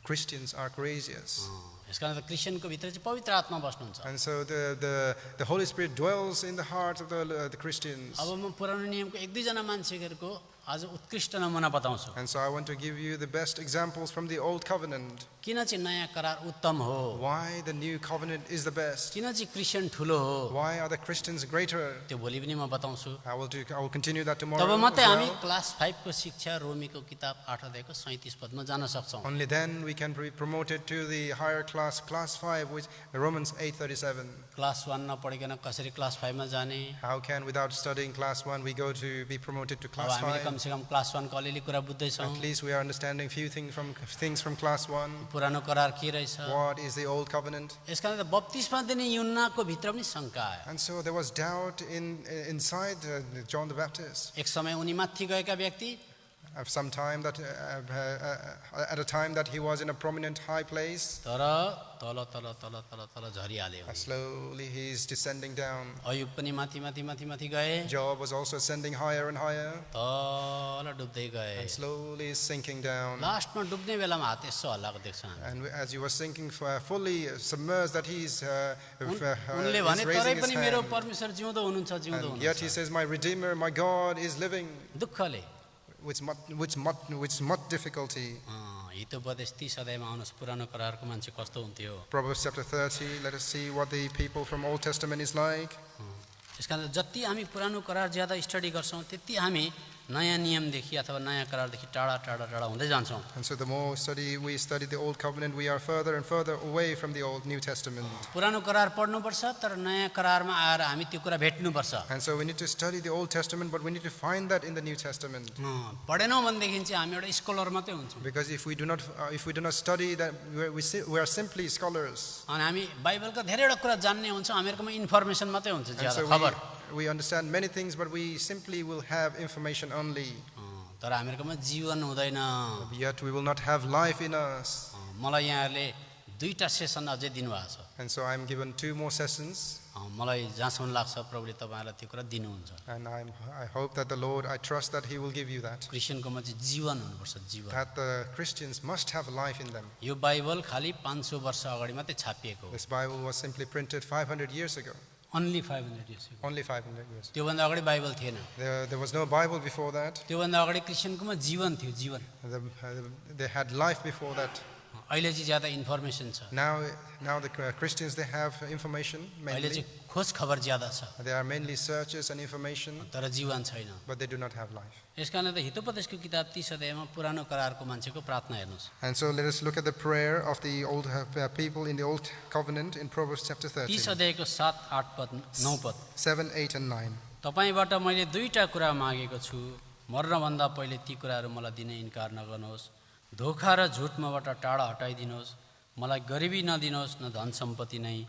Christians are courageous. यसकारण त क्रिस्चियनको भित्र चाहिँ पवित्र आत्मा बस्नुहुन्छ And so the Holy Spirit dwells in the hearts of the Christians. अब म पुरानो नियमको 1-2 जना मान्छेहरूको आज उत्कृष्ट नमुना बताउँछु। And so I want to give you the best examples from the Old Covenant. किन चाहिँ नयाँ करार उत्तम हो, Why the New Covenant is the best. किन चाहिँ क्रिस्चियन ठुलो हो, Why are the Christians greater? त्यो भोलि पनि म बताउँछु। I will continue that tomorrow. तब as मात्रै हामी well. क्लास 5 को शिक्षा रोमीको किताब 8 अध्यायको 37 पदमा जान सक्छौँ। Only then we can be promoted to the higher class 5, which Romans 8:37. Class 1 नपढिकन कसरी क्लास 5 मा जाने? How can, without studying class 1, we go to be promoted to अब class हामीले 5? कमसेकम क्लास 1 को अलिअलि कुरा बुझ्दैछौँ। At least we are understanding few things from class 1. पुरानो करार के रहेछ? What is the Old Covenant? यसकारण त बप्तिस्मा दिने यूहन्नाको भित्र पनि शङ्का आयो। And so there was doubt inside John the Baptist. एक समय उनी माथि गएका व्यक्ति, At a time that he was in a prominent high place, तर तल तल तल तल तल झरिहाल्यो। slowly he is descending down. Ayub पनि माथि माथि माथि माथि गए, Job was also ascending higher and higher, तल डुब्दै गए। and slowly sinking down. लास्टमा डुब्ने बेलामा हात यसो हल्लाएको देख्छ हामी। And as he was sinking fully submerged, that he's उनले भने तरै raising his पनि मेरो hand. परमेश्वर जिउँदो हुनुहुन्छ, जिउँदो And yet he हुनुहुन्छ। says, "My Redeemer, my God is living," दुःखले with much difficulty. हितोपदेश 30 अध्यायमा आउनुहोस्, पुरानो करारको मान्छे कस्तो हुन्थ्यो। Proverbs chapter 30, let us see what the people from Old Testament is like. यसकारण जति हामी पुरानो करार ज्यादा स्टडी गर्छौँ त्यति हामी नयाँ नियमदेखि अथवा नयाँ करारदेखि टाढा टाढा टाढा हुँदै जान्छौँ। And so the more we study the Old Covenant, we are further and further away from the New Testament. पुरानो करार पढ्नुपर्छ, तर नयाँ करारमा आएर हामी त्यो कुरा भेट्नुपर्छ। And so we need to study the Old Testament, but we need to find that in the New Testament. पढेनौँ भनेदेखि चाहिँ हामी एउटा स्कलर मात्रै हुन्छौँ। Because if we do not study that, we are simply scholars. अनि हामी बाइबलका धेरैवटा कुरा जान्ने हुन्छौँ, हामीहरूकोमा इन्फर्मेसन मात्रै हुन्छ, And ज्यादा so खबर। we understand many things, but we simply will have information only. तर हामीहरूकोमा जीवन हुँदैन। Yet we will not have life in us. मलाई यहाँहरूले 2टा सेसन अझै दिनुभएको छ। And so I'm given 2 more sessions. मलाई जहाँसम्म लाग्छ प्रभुले तपाईँहरूलाई त्यो कुरा दिनुहुन्छ। And I hope that the Lord, I trust that He will give you that. क्रिस्चियनकोमा चाहिँ जीवन हुनुपर्छ, जीवन। That the Christians must have life in them. यो बाइबल खालि 500 वर्ष अगाडि मात्रै छापिएको हो। This Bible was simply printed 500 years ago. Only 500 years ago। Only 500 years. त्योभन्दा अगाडि बाइबल थिएन। There was no Bible before that. त्योभन्दा अगाडि क्रिस्चियनकोमा जीवन थियो, जीवन। They had life before that. अहिले चाहिँ ज्यादा इन्फर्मेसन छ। Now the Christians, they have information अहिले mainly. चाहिँ खोज खबर ज्यादा छ, They are mainly searches and information, तर जीवन छैन। but they do not have life. यसकारण त हितोपदेशको किताब 30 अध्यायमा पुरानो करारको मान्छेको प्रार्थना हेर्नुहोस्। And so let us look at the prayer of the old people in the Old Covenant in Proverbs chapter 30 13, अध्यायको 7, 8 पद, 9 पद। 7, 8, and 9. तपाईँबाट मैले 2टा कुरा मागेको छु, मर्नभन्दा पहिले ती कुराहरू मलाई दिने इन्कार नगर्नुहोस्। धोखा र झुट मबाट टाढा हटाइदिनुहोस्। मलाई गरिबी नदिनुहोस्, न धन सम्पत्ति नै।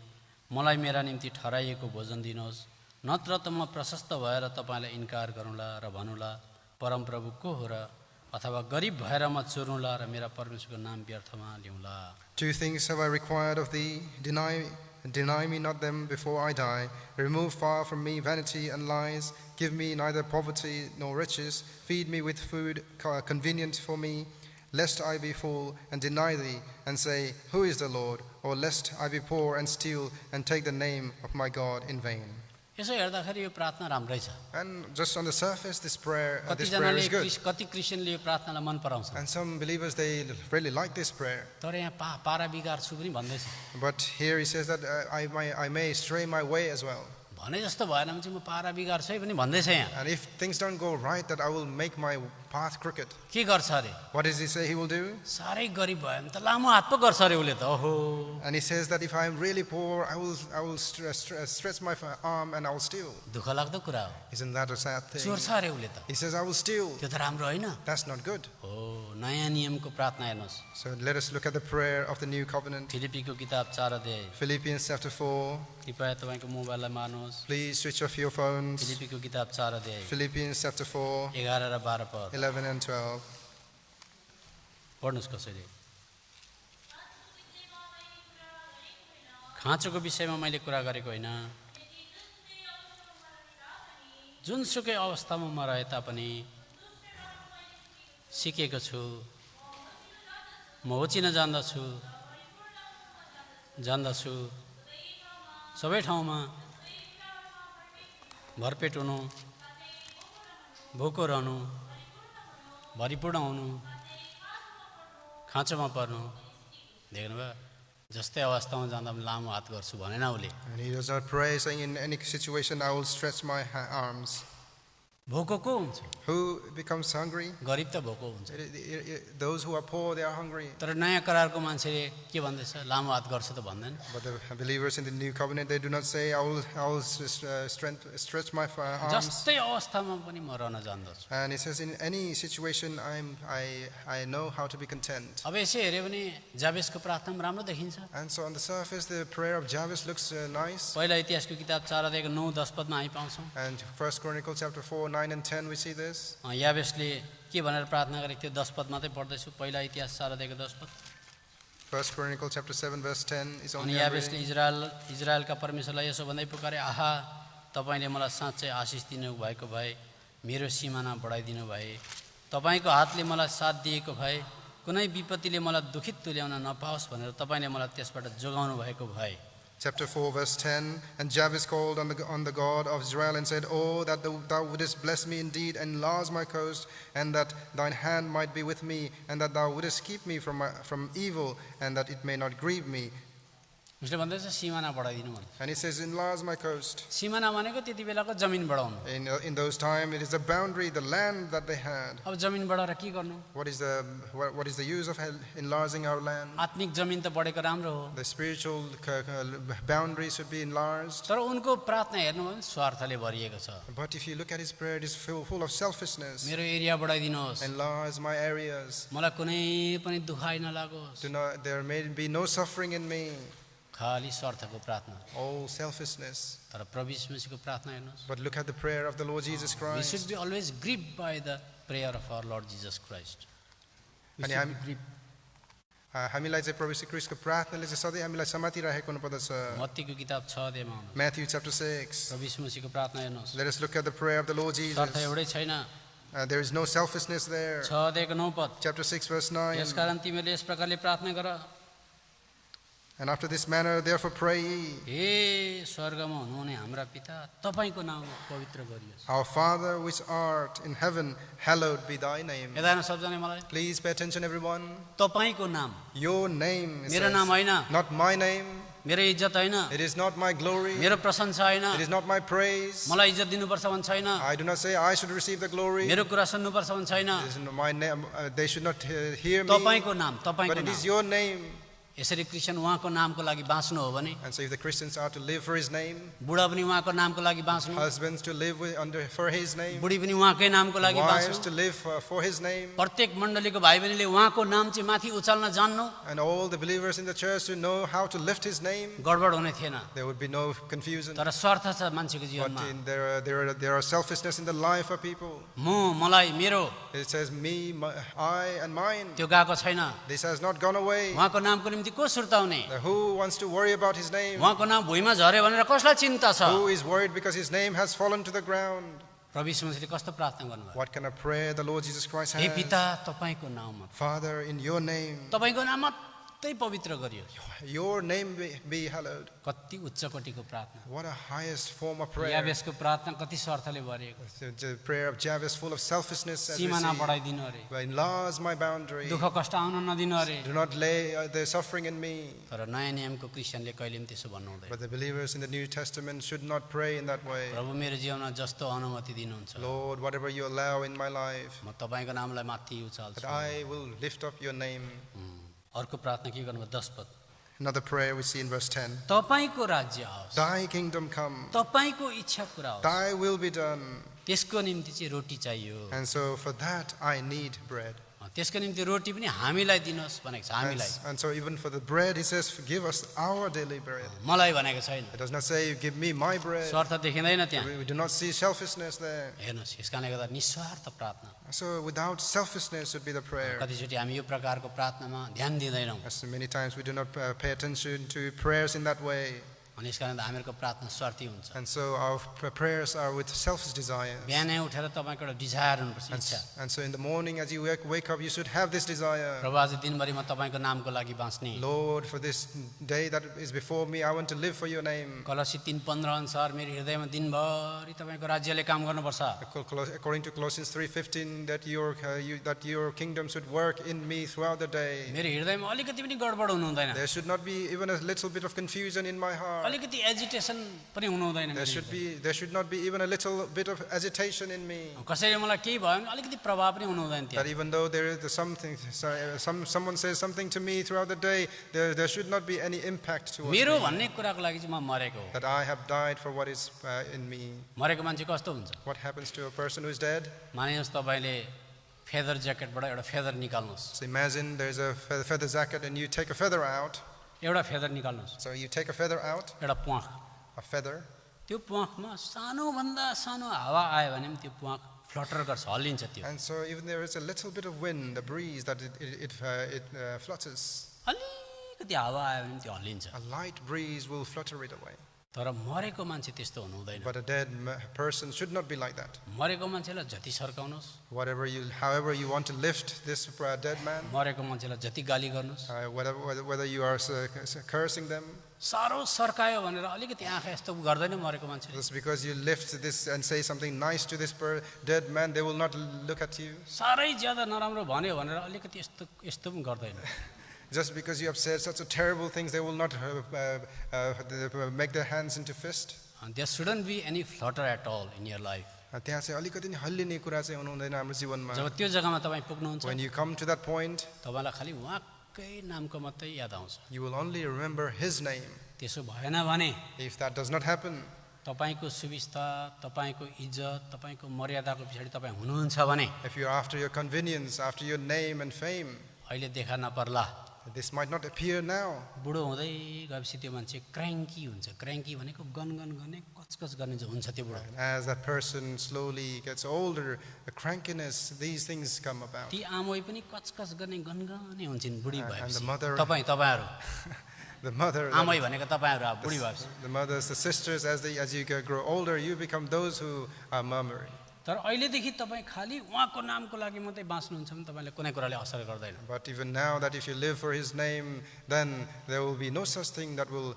मलाई मेरा निम्ति ठहराइएको भोजन दिनुहोस्, नत्र त म प्रशस्त भएर तपाईँलाई इन्कार गरौँला र भनौँला परमप्रभु को हो र, अथवा गरिब भएर म चोरौँला र मेरा परमेश्वरको नाम व्यर्थमा ल्याउँला। 2 things have I required of thee, deny me not them before I die. Remove far from me vanity and lies. Give me neither poverty nor riches. Feed me with food convenient for me, lest I be full and deny thee and say, Who is the Lord? Or lest I be poor and steal and take the name of my God in vain. यसो हेर्दाखेरि यो प्रार्थना राम्रै छ। And just on the surface, this prayer कतिजनाले is good. कति क्रिस्चियनले यो प्रार्थनालाई मन पराउँछ, And some believers, they really like this prayer. तर यहाँ पारा बिगार्छु पनि भन्दैछ। But here he says that I may stray my way as well. भने जस्तो भएन भने चाहिँ म पारा बिगार्छु है पनि भन्दैछ यहाँ। And if things don't go right, that I will make my path crooked. के गर्छ अरे? What does he say he will do? साह्रै गरिब भयो भने त लामो हात पो गर्छ अरे उसले त। ओहो, And he says that if I am really poor, I will stretch my arm and I will steal. दुःख लाग्दो कुरा हो। Isn't that a sad thing? चोर्छ अरे उसले त। He says, I will steal. त्यो त राम्रो होइन That's not good. हो। नयाँ नियमको प्रार्थना हेर्नुहोस्, So let us look at the prayer of the New Covenant. फिलिपीको किताब 4 अध्याय। Philippians chapter 4. कृपया तपाईँको मोबाइललाई मार्नुहोस्। Please switch off your phones. फिलिपीको किताब 4 अध्याय Philippians chapter 4, 11 र 12 पद 11 and 12. पढ्नुहोस् कसैले। खाँचोको विषयमा मैले कुरा गरेको होइन, जुनसुकै अवस्थामा म रहे तापनि सिकेको छु, म होचिन जान्दछु, सबै ठाउँमा भरपेट हुनु, भोको रहनु, भरिपूर्ण हुनु, खाँचोमा पर्नु, देख्नुभयो जस्तै अवस्थामा जाँदा पनि लामो हात गर्छु भनेन उसले। And he does not pray saying, in any situation I will stretch my arms. भोको को हुन्छ? Who becomes hungry? गरिब त भोको हुन्छ। Those who are poor, they are hungry. तर नयाँ करारको मान्छेले के भन्दैछ? लामो हात गर्छु त भन्दैन। But the believers in the new covenant, they do not say, I will stretch my arms. जस्तै अवस्थामा पनि म रहन जान्दछु। And it says, in any situation, I know how to be content. अब यसै हेऱ्यो भने जाबेसको प्रार्थना पनि राम्रो देखिन्छ। And so on the surface, the prayer of Jabez looks nice. पहिला इतिहासको किताब 4 अध्यायको 9-10 पदमा हामी पाउँछौँ। And 1 Chronicles chapter 4, 9 and 10, we see this. याबेसले के भनेर प्रार्थना गरेको थियो 10 पद मात्रै पढ्दैछु। पहिला इतिहास 4 अध्यायको 10 पद। 1 Chronicles chapter 7, verse 10 is अनि only याबेसले इजरायलका परमेश्वरलाई यसो भन्दै पुकारे, आहा तपाईले मलाई साँच्चै आशिष दिनु भएको भए, मेरो सीमाना बढाइदिनु भए, तपाईको हातले मलाई साथ दिएको भए, कुनै विपत्तिले मलाई दुखित तुल्याउन नपाओस् भनेर तपाईले मलाई त्यसबाट जोगाउनु भएको भए। Chapter 4, verse 10, and Jabez called on the God of Israel and said, Oh, that thou wouldest bless me indeed, and enlarge my coast, and that thine hand might be with me, and that thou wouldest keep me from evil, and that it may not grieve me. उसले भन्दैछ सीमाना बढाइदिनु भने। And he says, enlarge my coast. सीमाना भनेको त्यति बेलाको जमिन बढाउनु। In those times, it is the boundary, the land that they had. अब जमिन बढाएर के गर्नु? What is the use of enlarging our land? आत्मिक जमिन त बढेको राम्रो हो। The spiritual boundaries should be enlarged. तर उनको प्रार्थना हेर्नु भने स्वार्थले भरिएको छ। But if you look at his prayer, it is full of selfishness. मेरो एरिया बढाइदिनुहोस्, Enlarge my areas. मलाई कुनै पनि दुखाइ नलागोस्। There may be no suffering in me. खाली स्वार्थको प्रार्थना। All selfishness. तर प्रभु यीशु मसीहको प्रार्थना हेर्नुहोस्। But look at the prayer of the Lord Jesus We Christ. should be always gripped by the prayer of our Lord Jesus Christ. We अनि should be gripped. हामीलाई चाहिँ प्रभु श्री ख्रीष्टको प्रार्थनाले चाहिँ सधैँ हामीलाई समातिरहेको हुनुपर्दछ। मत्तीको किताब 6 अध्यायमा आउनु। Matthew chapter 6. प्रभु यीशु मसीहको प्रार्थना हेर्नुहोस्। Let us look at the prayer of the Lord Jesus. स्वार्थ एउटै छैन। There is no selfishness there. 6 अध्यायको 9 पद। Chapter 6, verse 9. यसकारण तिमीले यस प्रकारले प्रार्थना गर, And after this manner, therefore pray ye, हे स्वर्गमा हुनुहुने हाम्रा पिता, तपाईको नाम पवित्र गरियोस्। Our Father which art in heaven, hallowed be thy name. हेर्दैन सबजना मलाई। Please pay attention, everyone. तपाईको नाम, Your name, it मेरो says, नाम होइन, not my name. मेरो इज्जत होइन, It is not my glory. मेरो प्रशंसा होइन, It is not my praise. मलाई इज्जत दिनुपर्छ भन्छ छैन, I do not say I should receive the glory. मेरो कुरा सुन्नुपर्छ भन्छ छैन। It is not my name. They should not hear me. तपाईको नाम, But तपाईको it नाम। is your name. यसरी क्रिस्चियन उहाँको नामको लागि बाँच्नु हो भने, And so if the Christians are to live for his name, बुढा पनि उहाँको नामको लागि बाँच्नु, husbands to live for his name, बुढी पनि उहाँकै नामको लागि wives बाँच्नु, to live for his name, प्रत्येक मण्डलीको भाइ बहिनीले उहाँको नाम चाहिँ माथि उचाल्न जान्नु, and all the believers in the church to know how to lift his name, गडबड हुने थिएन। there would be no confusion. तर स्वार्थ छ मान्छेको But जीवनमा। there are selfishness in the life of people. म, मलाई, मेरो, It says me, I, and mine. त्यो गएको छैन। This has not gone away. उहाँको नामको निम्ति को सुर्ताउने? Who wants to worry about his name? उहाँको नाम भुइँमा झर्यो भनेर कसलाई चिन्ता छ? Who is worried because his name has fallen to the ground? प्रभु यीशु मसीहले कस्तो प्रार्थना गर्नुभयो? What kind of prayer the Lord Jesus Christ हे has? पिता, तपाईको नाममा, Father, in your name, तपाईको नाम मात्रै पवित्र गरियोस्। your name be hallowed. कति उच्च कोटिको प्रार्थना। What a highest form of prayer. याबेसको प्रार्थना कति स्वार्थले भरिएको। The prayer of Jabez full of selfishness. As we सीमाना see. बढाइदिनु अरे, Enlarge my boundary. दुःख कष्ट आउन नदिनु अरे। Do not lay the suffering in me. तर नयाँ नियमको क्रिस्चियनले कहिले पनि त्यसो भन्नु हुँदैन। But the believers in the New Testament should not pray in that way. प्रभु मेरो जीवनमा जस्तो अनुमति दिनुहुन्छ, Lord, whatever you allow in my life, म तपाईँको नामलाई माथि उचाल्छु। that I will lift up your name. अर्को प्रार्थना के गर्नुभयो? 10 पद। Another prayer we see in verse 10. तपाईको राज्य आओस्, Thy kingdom come, तपाईको इच्छा पूरा होस्, thy will be done. त्यसको निम्ति चाहिँ रोटी चाहियो। And so for that I need bread. त्यसको निम्ति रोटी पनि हामीलाई दिनुहोस् भनेको छ, हामीलाई। And so even for the bread, he says, give us our daily bread. मलाई भनेको छैन। It does not say, give me my bread. स्वार्थ देखिँदैन त्यहाँ। We do not see selfishness there. हेर्नुहोस्, यसकारणले गर्दा निस्वार्थ प्रार्थना। So without selfishness would be the prayer. कतिचोटि हामी यो प्रकारको प्रार्थनामा ध्यान दिँदैनौँ। As many times we do not pay attention to prayers in that way. अनि यसकारण हामीहरूको प्रार्थना स्वार्थी हुन्छ And so our prayers are with selfish desires. बिहानै उठेर तपाईँको एउटा डिजायर हुनुपर्छ इच्छा And so in the morning as you wake up, you should have this desire. प्रभु आज दिनभरि म तपाईँको नामको लागि बाँच्ने Lord, for this day that is before me, I want to live for your name. कलसी 3:15 अनुसार मेरो हृदयमा दिनभरि तपाईँको राज्यले काम गर्नुपर्छ According to Colossians 3:15, that your kingdom should work in me throughout the day. मेरो हृदयमा अलिकति पनि गडबड हुनु हुँदैन There should not be even a little bit of confusion in my heart. अलिकति एजिटेसन पनि हुनु हुँदैन There should not be even a little bit of agitation in me. कसैले मलाई केही भयो भने अलिकति प्रभाव पनि हुनु हुँदैन That त्यहाँ even though there is something, someone says something to me throughout the day, there should not be any impact towards मेरो me. भन्ने कुराको लागि चाहिँ म मरेको हो That I have died for what is in me. मरेको मान्छे कस्तो हुन्छ What happens to a person who is dead? मानिनुहोस् तपाईँले फेदर ज्याकेटबाट एउटा फेदर निकाल्नुहोस् So imagine there's a feather jacket and you take a feather out. एउटा feather निकाल्नुहोस् So you take a feather out, एउटा प्वाख a feather, त्यो प्वाखमा सानोभन्दा सानो हावा आयो भने पनि त्यो प्वाख फ्लटर गर्छ हल्लिन्छ त्यो and so even there is a little bit of wind, a breeze, that it flutters. अलिकति हावा आयो भने पनि त्यो हल्लिन्छ A light breeze will flutter it away. तर मरेको मान्छे त्यस्तो हुनु हुँदैन But a dead person should not be like that. मरेको मान्छेलाई जति सर्काउनुहोस् However you want to lift this dead man, मरेको मान्छेलाई जति गाली गर्नुहोस् whether you are cursing them, साह्रो सर्कायो भनेर अलिकति आँखा यस्तो गर्दैन मरेको मान्छेले just because you lift this and say something nice to this dead man, they will not look at you. साह्रै ज्यादा नराम्रो भन्यो भनेर अलिकति यस्तो पनि गर्दैन Just because you have said such a terrible things, they will not make their hands into fist. And there shouldn't be any flutter at all in your life. त्यहाँ चाहिँ अलिकति नि हल्लिने कुरा चाहिँ हुनु हुँदैन हाम्रो जीवनमा. जब त्यो जग्गामा तपाईँ पुग्नुहुन्छ When you come to that point, तपाईलाई खालि उहाँकै नामको मात्रै याद आउँछ you will only remember his name. त्यसो भएन भने If that does not happen, तपाईको सुविस्ता तपाईको इज्जत तपाईको मर्यादाको पछाडि तपाईँ हुनुहुन्छ भने if you're after your convenience, after your name and fame, अहिले देखा नपर्ला this might not appear now. बुढो हुँदै गएपछि त्यो मान्छे क्र्याङ्की हुन्छ क्र्याङ्की भनेको गनगन गर्ने कचकच गर्ने जो हुन्छ त्यो बुढो And as that person slowly gets older, the crankiness, these things come about. ती आमोइ पनि कचकच गर्ने गनगनै हुन्छन् बुढी And the भएपछि mother- तपाईहरू The mother, आमोइ भनेको तपाईँहरू अब बुढी भएपछि the mothers, the sisters, as you grow older, you become those who are murmuring. तर अहिलेदेखि तपाईँ खालि उहाँको नामको लागि मात्रै बाँच्नुहुन्छ भने तपाईँले कुनै कुराले असर गर्दैन But even now that if you live for his name, then there will be no such thing that will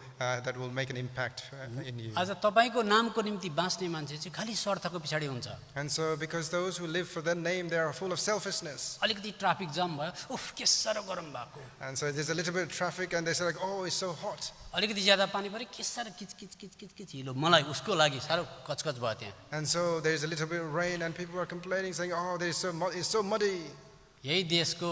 make an impact in you. आज तपाईँको नामको निम्ति बाँच्ने मान्छे चाहिँ खालि स्वार्थको पछाडि हुन्छ And so because those who live for their name, they are full of selfishness. अलिकति ट्राफिक जाम भयो उफ के साह्रो गरम भएको And so there's a little bit of traffic and they say like, oh, it's so hot. अलिकति ज्यादा पानी पऱ्यो के साह्रो किचकिच हिलो मलाई उसको लागि साह्रो कचकच भयो त्यहाँ And so there's a little bit of rain and people are complaining, saying, oh, it's so muddy. यही देशको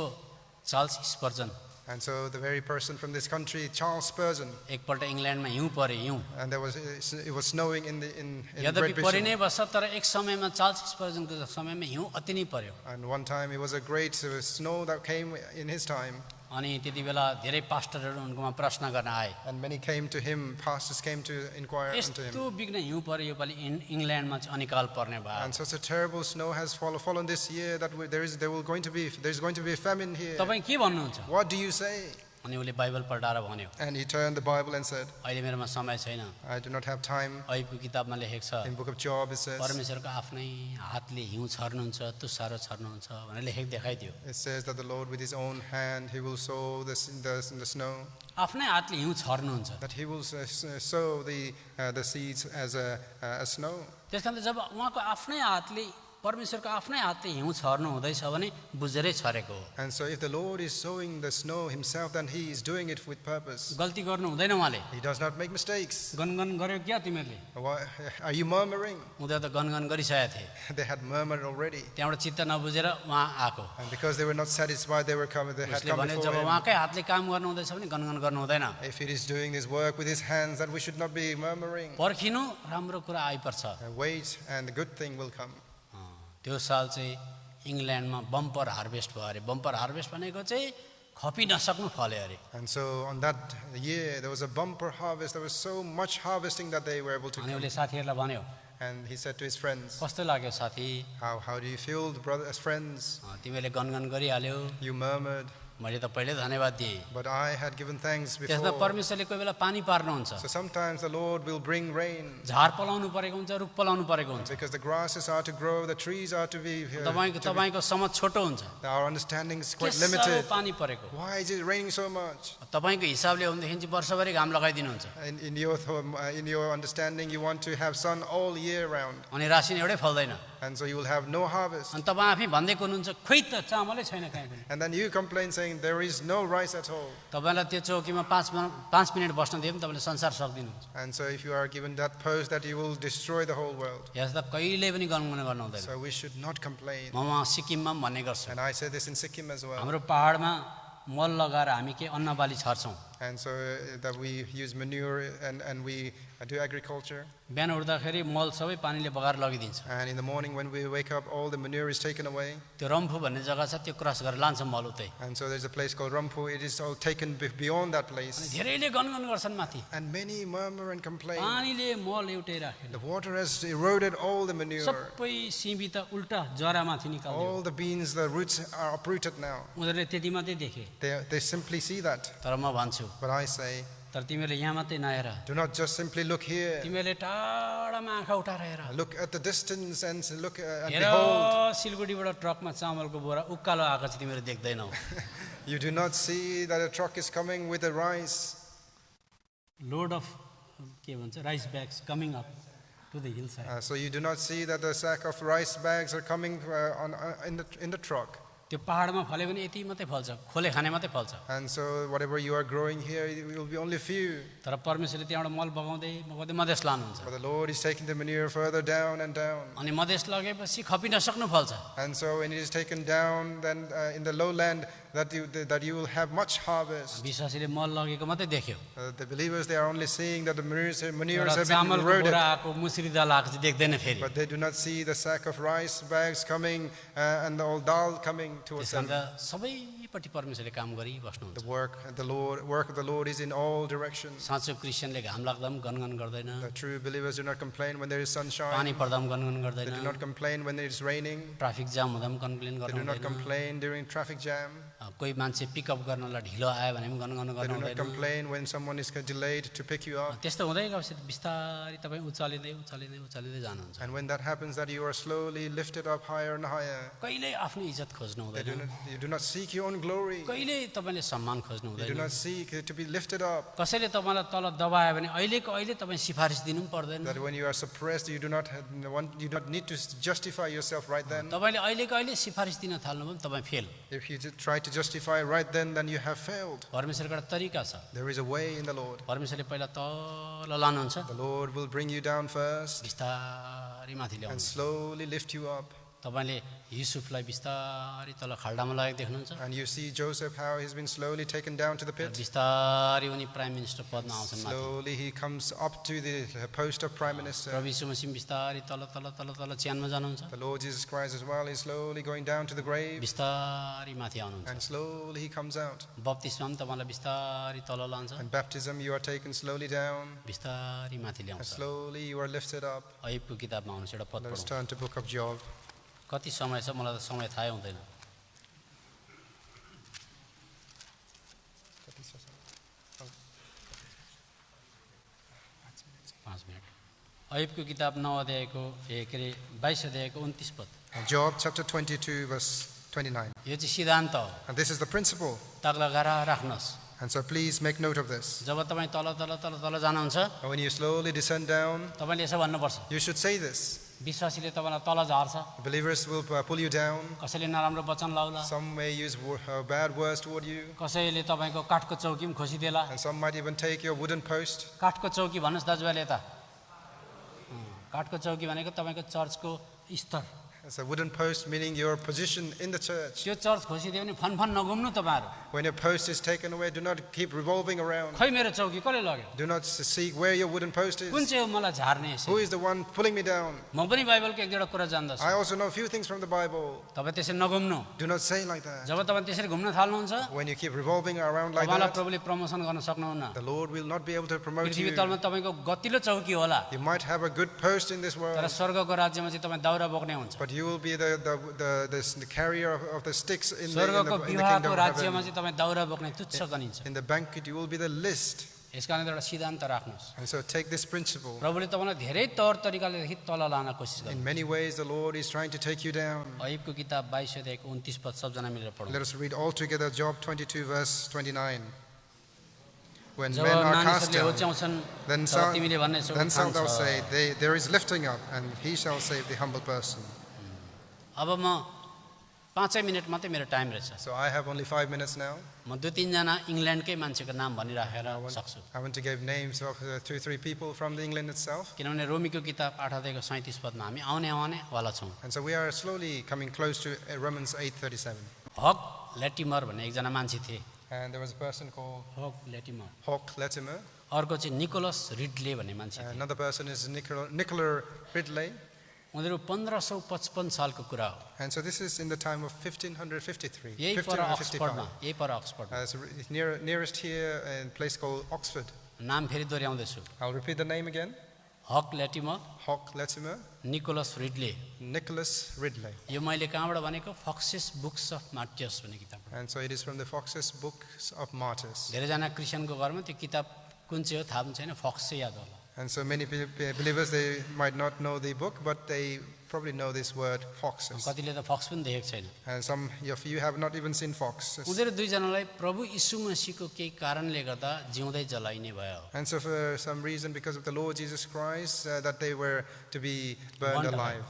Charles स्पर्जन And so the very person from this country, Charles Spurgeon, एकपल्ट इङ्ल्यान्डमा हिउँ पऱ्यो हिउँ and it was snowing in यद्यपि Great परि Britain. नै बस्छ तर एक समयमा चार्ल्स स्पर्जनको समयमा हिउँ अति नै पर्यो And one time it was a great snow that came in his time. अनि त्यति बेला धेरै पास्टरहरू उनकोमा प्रश्न गर्न आए And many came to him, pastors came to inquire into यस्तो him. बिग्न हिउँ पऱ्यो योपालि इङ्ल्यान्डमा चाहिँ अनिकाल पर्ने भयो And such a terrible snow has fallen this year that there's going to be a famine here. तपाईँ के भन्नुहुन्छ What do you say? अनि उसले बाइबल पल्टाएर भन्यो And he turned the Bible and said, अहिले मेरोमा समय छैन I do not have time. ऐबको किताबमा लेखेको छ In book of Job it says, परमेश्वरको आफ्नै हातले हिउँ छर्नुहुन्छ तुसारो छर्नुहुन्छ भनेर लेखेको देखाइदियो it says that the Lord with his own hand, he will sow the snow, आफ्नै हातले हिउँ छर्नुहुन्छ that he will sow the seeds as a snow. त्यस कारण जब उहाँको आफ्नै हातले परमेश्वरको आफ्नै हातले हिउँ छर्नु हुँदैछ भने बुझेरै छरेको हो And so if the Lord is sowing the snow himself, then he is doing it with purpose. गल्ती गर्नु हुँदैन उहाँले He does not make mistakes. गनगन गर्यो क्या तिमीहरूले Why, are you murmuring? उनीहरू त गनगन गरिसकेका थिए They had murmured already. त्यहाँबाट चित्त नबुझेर उहाँ आएको And because they were not satisfied, they had उसले come भने जब before him. उहाँकै हातले काम गर्नु हुँदैछ भने गनगन गर्नु हुँदैन If he is doing this work with his hands, that we should not be murmuring. पर्खिनु राम्रो कुरा आइपर्छ And wait, and the good thing will come. त्यो साल चाहिँ इङ्ल्यान्डमा बम्पर हार्भेस्ट भयो अरे बम्पर हार्भेस्ट भनेको चाहिँ खपि नसक्नु फल्यो अरे And so on that year, there was a bumper harvest. There was so much harvesting that they were able to अनि do. उसले साथीहरूलाई भन्यो And he said to his friends, कस्तो लाग्यो साथी how do you feel, brothers, friends? तिमीले गनगन गरिहाल्यो You murmured. मैले त पहिले धन्यवाद दिएँ। but I had given thanks त्यसमा before. परमेश्वरले कोही बेला पानी पार्नुहुन्छ, So sometimes the Lord will bring rain झार पलाउनु परेको हुन्छ, रुख पलाउनु परेको हुन्छ। because the grasses are to grow, the trees are to be. तपाईँको समझ छोटो हुन्छ, Our understanding is के quite साह्रो limited. पानी परेको। Why is it raining so much? तपाईँको हिसाबले हो भनेदेखि चाहिँ वर्षभरि घाम लगाइदिनुहुन्छ, In your understanding, you want to have sun all year round, अनि रासिन एउटै फल्दैन। and so you will have no harvest. अनि तपाईँ आफै भन्दै हुनुहुन्छ खोइ त चामलै छैन कहीँ पनि। And then you complain saying there is no rice at all. तपाईँलाई त्यो चौकीमा 5 मिनट बस्न दियो भने तपाईँले संसार सक्दिनुहुन्छ। And so if you are given that post, that you will destroy the whole world. यस्ता कहिले पनि गनगन गर्नु हुँदैन। So we should not complain. म वहाँ सिक्किममा पनि भन्ने गर्छु, And I say this in Sikkim as well. हाम्रो पहाडमा मल लगाएर हामी के अन्न बाली छर्छौँ। And so that we use manure and we do agriculture. बिहान उठ्दाखेरि मल सबै पानीले बगाएर लगिदिन्छ। And in the morning when we wake up, all the manure is taken away. त्यो रम्फू भन्ने जग्गा छ, त्यो क्रस गरेर लान्छ मल उतै। And so there's a place called Rampu. It is all taken beyond that अनि place. धेरैले गनगन गर्छन् माथि, And many murmur and complain. पानीले मल एउटै राखेन, The water has eroded all the manure. सबै सिमी त उल्टा जरामाथि निकाल्यो। All the beans, the roots are uprooted now. उनीहरूले त्यति मात्रै देखे। They simply see that. तर म भन्छु, But I say, तर तिमीहरूले यहाँ मात्रै नहेर, do not just simply look here. तिमीहरूले टाढामा आँखा उठाएर हेर। Look at the distance and look and हेर behold. सिलगढीबाट ट्रकमा चामलको बोरा उकालो आएको चाहिँ तिमीहरू देख्दैनौ। You do not see that a truck is coming with the rice. Load of के भन्छ rice bags coming up to the hillside. So you do not see that the sack of rice bags are coming in the truck. त्यो पहाडमा फल्यो भने यति मात्रै फल्छ, खोले खाने मात्रै फल्छ। And so whatever you are growing here, it will be only few. तर परमेश्वरले त्यहाँबाट मल बगाउँदै बगाउँदै मधेस लानुहुन्छ। But the Lord is taking the manure further down and down. अनि मधेस लगेपछि खपिन सक्नु फल्छ। And so when it is taken down, then in the lowland, that you will have much harvest. विश्वासीले मल लगेको मात्रै देख्यो, The believers, they are only seeing that the manures तर have been चामलको eroded. बोरा आएको मुसुरी दाल आएको चाहिँ देख्दैन फेरि। But they do not see the sack of rice bags coming and the old dal coming towards त्यसकारण them. त सबैपट्टि परमेश्वरले काम गरिबस्नुहुन्छ। The work of the Lord is in all directions. साँचो क्रिस्चियनले घाम लाग्दा पनि गनगन गर्दैन, The true believers do not complain when there is sunshine. पानी पर्दा पनि गनगन They do गर्दैन, not complain when it is raining. Traffic jam हुँदा पनि कम्प्लेन They गर्नु do not हुँदैन, complain during traffic jam. कोही मान्छे पिकअप गर्नलाई ढिलो आयो भने पनि गनगन They गर्नु do not हुँदैन। complain when someone is delayed to pick you up. त्यस्तो हुँदै गएपछि बिस्तारै तपाईँ उचालिँदै जानुहुन्छ। And when that happens, that you are slowly lifted up higher and higher. कहिले आफ्नो इज्जत खोज्नु हुँदैन, You do not seek your own glory. कहिले तपाईँले सम्मान खोज्नु You do हुँदैन। not seek to be lifted up. कसैले तपाईँलाई तल दबायो भने अहिले तपाईँ सिफारिस दिनु पनि पर्दैन। That when you are suppressed, you do not need to justify yourself right then. तपाईँले अहिले सिफारिस दिन थाल्नु भने तपाईँ fail. If you try to justify right then you have failed. परमेश्वरको एउटा तरिका छ, There is a way in the Lord. परमेश्वरले पहिला तल लानुहुन्छ, The Lord will bring you down first बिस्तारै माथि and ल्याउनुहुन्छ। slowly lift you up. तपाईँले युसुफलाई बिस्तारै तल खाल्डामा लागेको देख्नुहुन्छ, And you see Joseph, how he's been slowly taken down to the pit. बिस्तारै उनी प्राइम मिनिस्टर पदमा आउँछन् माथि। Slowly he comes up to the post of prime minister. प्रभु यीशु मसीह बिस्तारै तल च्यानमा जानुहुन्छ, The Lord Jesus Christ as well is slowly going down to the grave. बिस्तारै माथि आउनुहुन्छ। And slowly he comes out. बप्तिस्मा पनि तपाईँलाई बिस्तारै तल लान्छ, And baptism, you are taken slowly down. बिस्तारै माथि And ल्याउँछ। slowly you are lifted up. अयुबको किताबमा आउनुहोस्, एउटा पद Let us पढौँ। turn to book of Job. कति समय छ मलाई त समय थाहै हुँदैन। 5 मिनट। अयुबको किताब 9 अध्यायको 22 अध्यायको 29 पद। Job chapter 22 verse 29. यो चाहिँ सिद्धान्त हो, And this is the principle. ताक लगाएर राख्नुहोस्। And so please make note of this. जब तपाईँ तल जानुहुन्छ, When you slowly descend down, तपाईँले यसो भन्नुपर्छ, you should say this. विश्वासीले तपाईँलाई तल झार्छ, Believers will pull you down. कसैले नराम्रो वचन लाउला, Some may use bad words toward you. कसैले तपाईँको काठको चौकी पनि खोसिदेला। And some might even take your wooden post. काठको चौकी भन्नुहोस् दाजुभाइले यता। काठको चौकी भनेको तपाईँको चर्चको स्तर, It's a wooden post, meaning your position in the church. त्यो चर्च खोसिदियो भने फनफन नघुम्नु तपाईँहरू। When your post is taken away, do not keep revolving around. खै मेरो चौकी कसले लग्यो, Do not seek where your wooden post कुन is. चाहिँ हो मलाई झार्ने यसो। Who is the one pulling me down? म पनि बाइबलको एक दुईवटा कुरा जान्दछु, I also know a few things from the Bible. तपाईँ त्यसरी नघुम्नु। Do not say like that. जब तपाईँ त्यसरी घुम्न थाल्नुहुन्छ, When you keep revolving around like तपाईँलाई that, प्रभुले प्रमोसन गर्न सक्नुहुन्न। the Lord will not be able to promote Prithvi you. तलमा तपाईँको गतिलो चौकी होला, You might have a good post in this तर world, स्वर्गको राज्यमा चाहिँ तपाईँ दाउरा बोक्ने हुन्छ। but you will be the carrier of the sticks in the स्वर्गको kingdom विवाहको of राज्यमा heaven. चाहिँ तपाईँ दाउरा बोक्ने तुच्छ गनिन्छ। In the banquet, you will be the list. यस कारण एउटा सिद्धान्त राख्नुहोस्। And so take this principle. प्रभुले तपाईँलाई धेरै तौर तरिकाले तल लान कोसिस गर्नु। In many ways, the Lord is trying to take you down. अय्युबको किताब 22 अध्यायको 29 पद सबजना मिलेर पढौँ। Let us read all together Job 22, verse 29. When job men are cast मानिसहरूले down, होच्याउँछन् then तब तिमीले भन्ने छौ then shalt thou खान्छ। say, there is lifting up, and he shall save the humble person. अब म 5 मिनट मात्रै मेरो टाइम रहेछ। So I have only 5 minutes now. म 2-3 जना इङ्ल्यान्डकै मान्छेको नाम भनिराखेर सक्छु। I want to give names of 2-3 people from the England itself. किनभने रोमीको किताब 8 अध्यायको 37 पदमा हामी आउने वाला छौँ। And so we are slowly coming close to Romans 8:37. हक ल्याटिमर भन्ने एकजना मान्छे थिए। And there was a person called हक ल्याटिमर। Hawk Latimer. अर्को चाहिँ निकोलस रिडले भन्ने मान्छे थिए। Another person is Nicola Ridley. उनीहरू 1555 सालको कुरा हो। And so this is in the time of 1553. यही पर अक्सफोर्डमा, यही पर अक्सफोर्डमा। So it's nearest here in a place called Oxford. नाम फेरि दोहोऱ्याउँदैछु। I'll repeat the name again. Hawk Latimer, Hawk Latimer, Nicholas Ridley. Nicholas Ridley. यो मैले कहाँबाट भनेको फक्सिस बुक्स अफ मार्टियर्स भन्ने किताब। And so it is from the Fox's Books of Martyrs. धेरैजना क्रिस्चियनको घरमा त्यो किताब कुन चाहिँ हो थाहा पनि छैन, फक्स चाहिँ याद होला। And so many believers, they might not know the book, but they probably know this word foxes. कतिले त फक्स पनि देखेको छैन। And some of you have not even seen foxes. उनीहरू दुईजनालाई प्रभु यीशु मसीहको केही कारणले गर्दा जिउँदै जलाइने भयो। And so for some reason, because of the Lord Jesus Christ, that they were to be burned alive.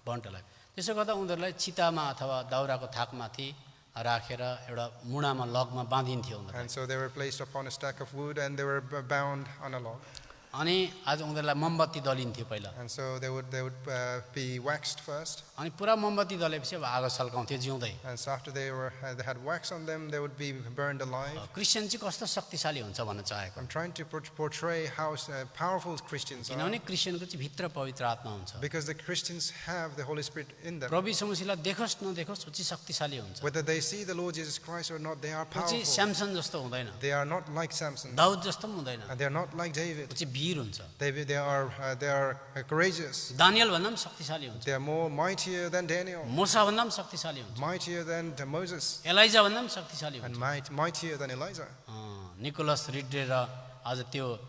बन्टलाई त्यसो गर्दा उनीहरूलाई चितामा अथवा दाउराको थाकमाथि राखेर एउटा मुढामा लगमा बाँधिन्थ्यो उनीहरूलाई। And so they were placed upon a stack of wood and they were bound on a log. अनि आज उनीहरूलाई मोमबत्ती दलिन्थ्यो पहिला। And so they would be waxed first. अनि पुरा मोमबत्ती दलेपछि अब आगो सल्काउँथ्यो जिउँदै। And so after they had wax on them, they would be burned alive. Christian चाहिँ कस्तो शक्तिशाली हुन्छ भन्न चाहेको। I'm trying to portray how powerful Christians are. किनभने क्रिस्चियनको चाहिँ भित्र पवित्र आत्मा हुन्छ। Because the Christians have the Holy Spirit in them. प्रभु यीशु मसीहलाई देखोस् नदेखोस् ऊ चाहिँ शक्तिशाली हुन्छ। Whether they see the Lord Jesus Christ or not, they are ऊ चाहिँ powerful. स्यामसन जस्तो हुँदैन, They are not like Samson. Daud जस्तो पनि हुँदैन, And they are not like ऊ David. चाहिँ वीर हुन्छ। They are courageous. दानियल भन्दा पनि शक्तिशाली हुन्छ, They are more mightier than Daniel, मूसा भन्दा पनि शक्तिशाली हुन्छ, mightier than Moses, एलाइजा भन्दा पनि शक्तिशाली हुन्छ। and mightier than Elijah. Nicholas Ridley र आज त्यो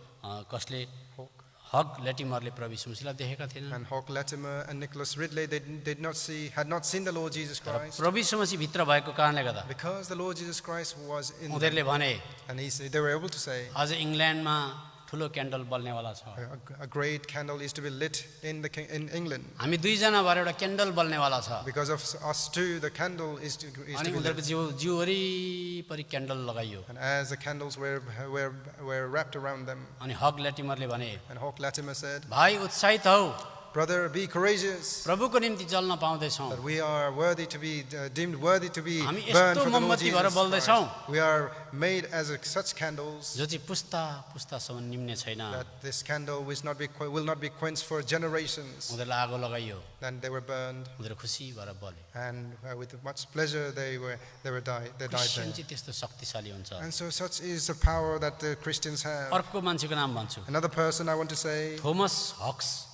कसले हक ल्याटिमरले प्रभु यीशु मसीहलाई देखेका थिएनन्। And Hawk Latimer and Nicholas Ridley, they had not seen the Lord Jesus Christ. प्रभु यीशु मसीह भित्र भएको कारणले गर्दा Because the Lord Jesus Christ was in them. उनीहरूले भने And they were able to say, आज इङ्ल्यान्डमा ठुलो क्यान्डल बल्नेवाला छ। a great candle is to be lit in England. हामी दुईजना भएर एउटा क्यान्डल बल्नेवाला छ। Because of us two, the candle is to अनि be lit. उनीहरूको जिउ वरिपरि क्यान्डल लगाइयो। And as the candles were wrapped around them, अनि हक ल्याटिमरले भने and Hawk Latimer said, भाइ उत्साहित हौ, Brother, be courageous, प्रभुको निम्ति जल्न पाउँदैछौँ। that we are worthy to be deemed worthy to be हामी burned यस्तो for the Lord मोमबत्ती भएर Jesus बल्दैछौँ Christ. We are made as such candles जो चाहिँ पुस्ता पुस्तासम्म निम्ने छैन। that this candle will not be quenched for generations. उनीहरूलाई आगो लगाइयो, And they were burned, उनीहरू खुसी भएर बले। and with much pleasure they died there. Christian चाहिँ त्यस्तो शक्तिशाली हुन्छ। And so such is the power that the Christians have. अर्को मान्छेको नाम भन्छु, Another person I want to say, Thomas Hawks.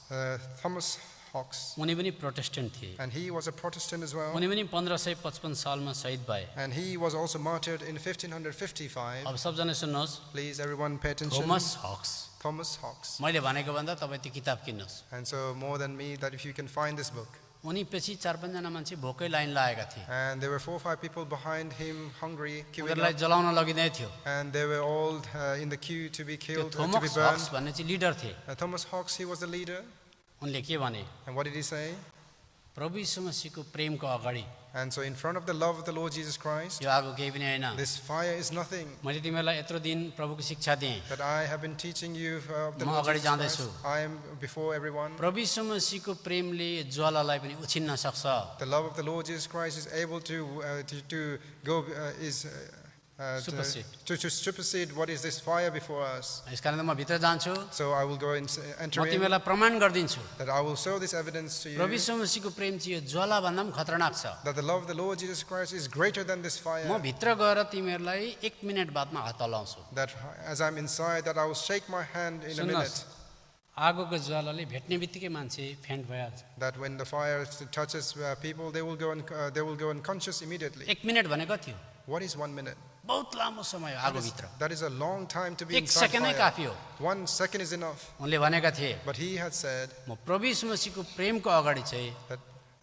Thomas Hawks, उनी पनि प्रोटेस्टेन्ट थिए। and he was a Protestant as well, उनी पनि 1555 सालमा शहीद भए। and he was also martyred in 1555. अब सबजना सुन्नुहोस्, Please, everyone, pay attention. Thomas Hawks. Thomas Hawks. मैले भनेको भन्दा तपाईँ त्यो किताब किन्नुहोस्। And so, more than me, that if you can find this book. उनी पछि 4-5 जना मान्छे भोकै लाइन लगाएका थिए। And there were 4 or 5 people behind him, hungry, queuing उनीहरूलाई up, जलाउन लगिँदै थियो। and they were all in the queue to be त्यो killed, to be Thomas burned. हक्स भन्ने चाहिँ लिडर थिए। Thomas Hawks, he was the leader. उनले के भने, And what did he say? प्रभु यीशु मसीहको प्रेमको अगाडि And so, in front of the love of the Lord Jesus Christ, यो आगो केही पनि होइन। this fire is nothing. मैले तिमीहरूलाई यत्रो दिन प्रभुको शिक्षा दिएँ, That I have been teaching you of the म Lord अगाडि Jesus Christ. जाँदैछु। I am before everyone. प्रभु यीशु मसीहको प्रेमले ज्वालालाई पनि उछिन्न सक्छ। The love of the Lord Jesus Christ is able to go Supersede. to supersede what is this fire before us. यसकारण म भित्र जान्छु, So I will go and म enter in, तिमीहरूलाई प्रमाण गरिदिन्छु that I will show this evidence to प्रभु you यीशु मसीहको प्रेम चाहिँ यो ज्वाला भन्दा पनि खतरनाक छ। that the love of the Lord Jesus Christ is greater than this fire. म भित्र गएर तिमीहरूलाई 1 मिनेट बादमा हात हल्लाउँछु। That as I'm inside, that I will shake my hand in a minute. आगोको ज्वालाले भेट्ने बित्तिकै मान्छे फेन्ट भइहाल्छ। that when the fire touches people, they will go unconscious immediately. 1 minute भने कति हो? What is 1 minute? बहुत लामो समय हो आगोभित्र। That is a long time to be 1 inside सेकेन्डै fire. काफी हो। 1 second is enough. उनले भनेका थिए But he had said म प्रभु यीशु मसीहको प्रेमको अगाडि चाहिँ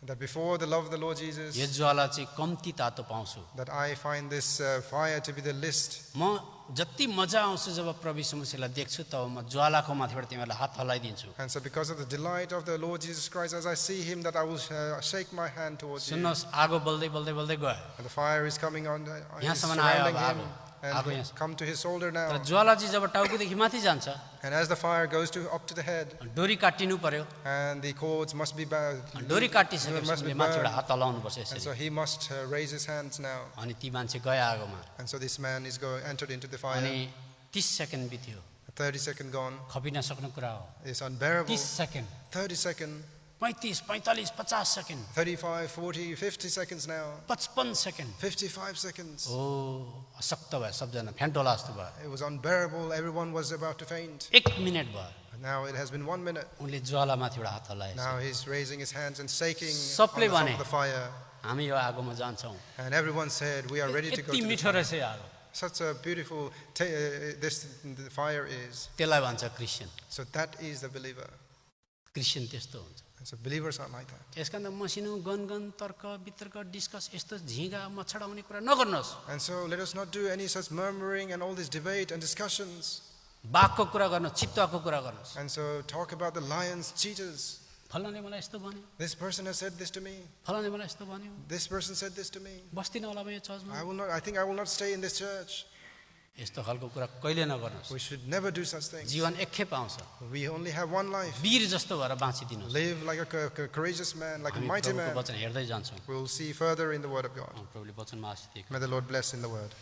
that before the love of the Lord Jesus, यो ज्वाला चाहिँ कम्ती तातो पाउँछु। that I find this fire to be the least. म जति मजा आउँछ जब प्रभु यीशु मसीहलाई देख्छु तब म ज्वालाको माथिबाट तिमीहरूलाई हात हल्लाइदिन्छु। And so because of the delight of the Lord Jesus Christ, as I see him, that I will shake my hand towards you. सुन्नुहोस् आगो बल्दै बल्दै बल्दै गयो। And the fire is coming on, is यहाँसम्म आयो surrounding अब him, आगो and यहाँ। come to his shoulder तर now. ज्वाला चाहिँ जब टाउकोदेखि माथि जान्छ And as the fire goes up to the head, डोरी काटिनु पर्यो। and the cords must be bound, डोरी काटिसकेपछि must be उसले माथिबाट burned. हात हल्लाउनुपर्छ And यसरी। so he must raise his hands now. अनि ती मान्छे गए आगोमा। And so this man is entered into the fire. अनि 30 सेकेन्ड बित्यो। 30 seconds gone. खपिन सक्ने कुरा हो। It's unbearable. 30 second, 30 seconds, 35, 45, 50 second, 35, 40, 50 seconds now. 55 second. 55 seconds. ओ अशक्त भयो सबजना, फेन्टोला जस्तो भयो। It was unbearable. Everyone was about to faint. 1 minute भयो। And now it has been 1 minute. उनले ज्वालामाथिबाट हात हल्लाए। Now he's raising his hands and shaking on सबले the top भने of the fire. हामी यो आगोमा जान्छौँ। And everyone said, we are ready to go यति to the मिठो fire. रहेछ यो आगो। Such a beautiful the fire is. त्यसलाई भन्छ Christian. So that is the believer. Christian त्यस्तो हुन्छ। And so believers are like that. यस कारण मसिनो गनगन तर्क वितर्क डिस्कस यस्तो झिँगा मच्छडाउने कुरा नगर्नुहोस्। And so let us not do any such murmuring and all this debate and discussions. बाघको कुरा गर्नुहोस्, चितुवाको कुरा गर्नुहोस्। And so talk about the lions, cheetahs. फलाने मलाई यस्तो भन्यो, This person has said this to me. फलाने मलाई यस्तो भन्यो, This person said this to me. बस्दिनँ होला म यो चर्चमा। I think I will not stay in this church. यस्तो खालको कुरा कहिले नगर्नुहोस्। We should never do such things. जीवन एकखेप आउँछ। We only have one life. वीर जस्तो भएर बाँचिदिनुहोस्। Live like a courageous man, like a हामी mighty प्रभुको man. वचन हेर्दै जान्छौँ। We'll see further in the word of God. प्रभुले वचनमा आशीष दिएको। May the Lord bless in the word.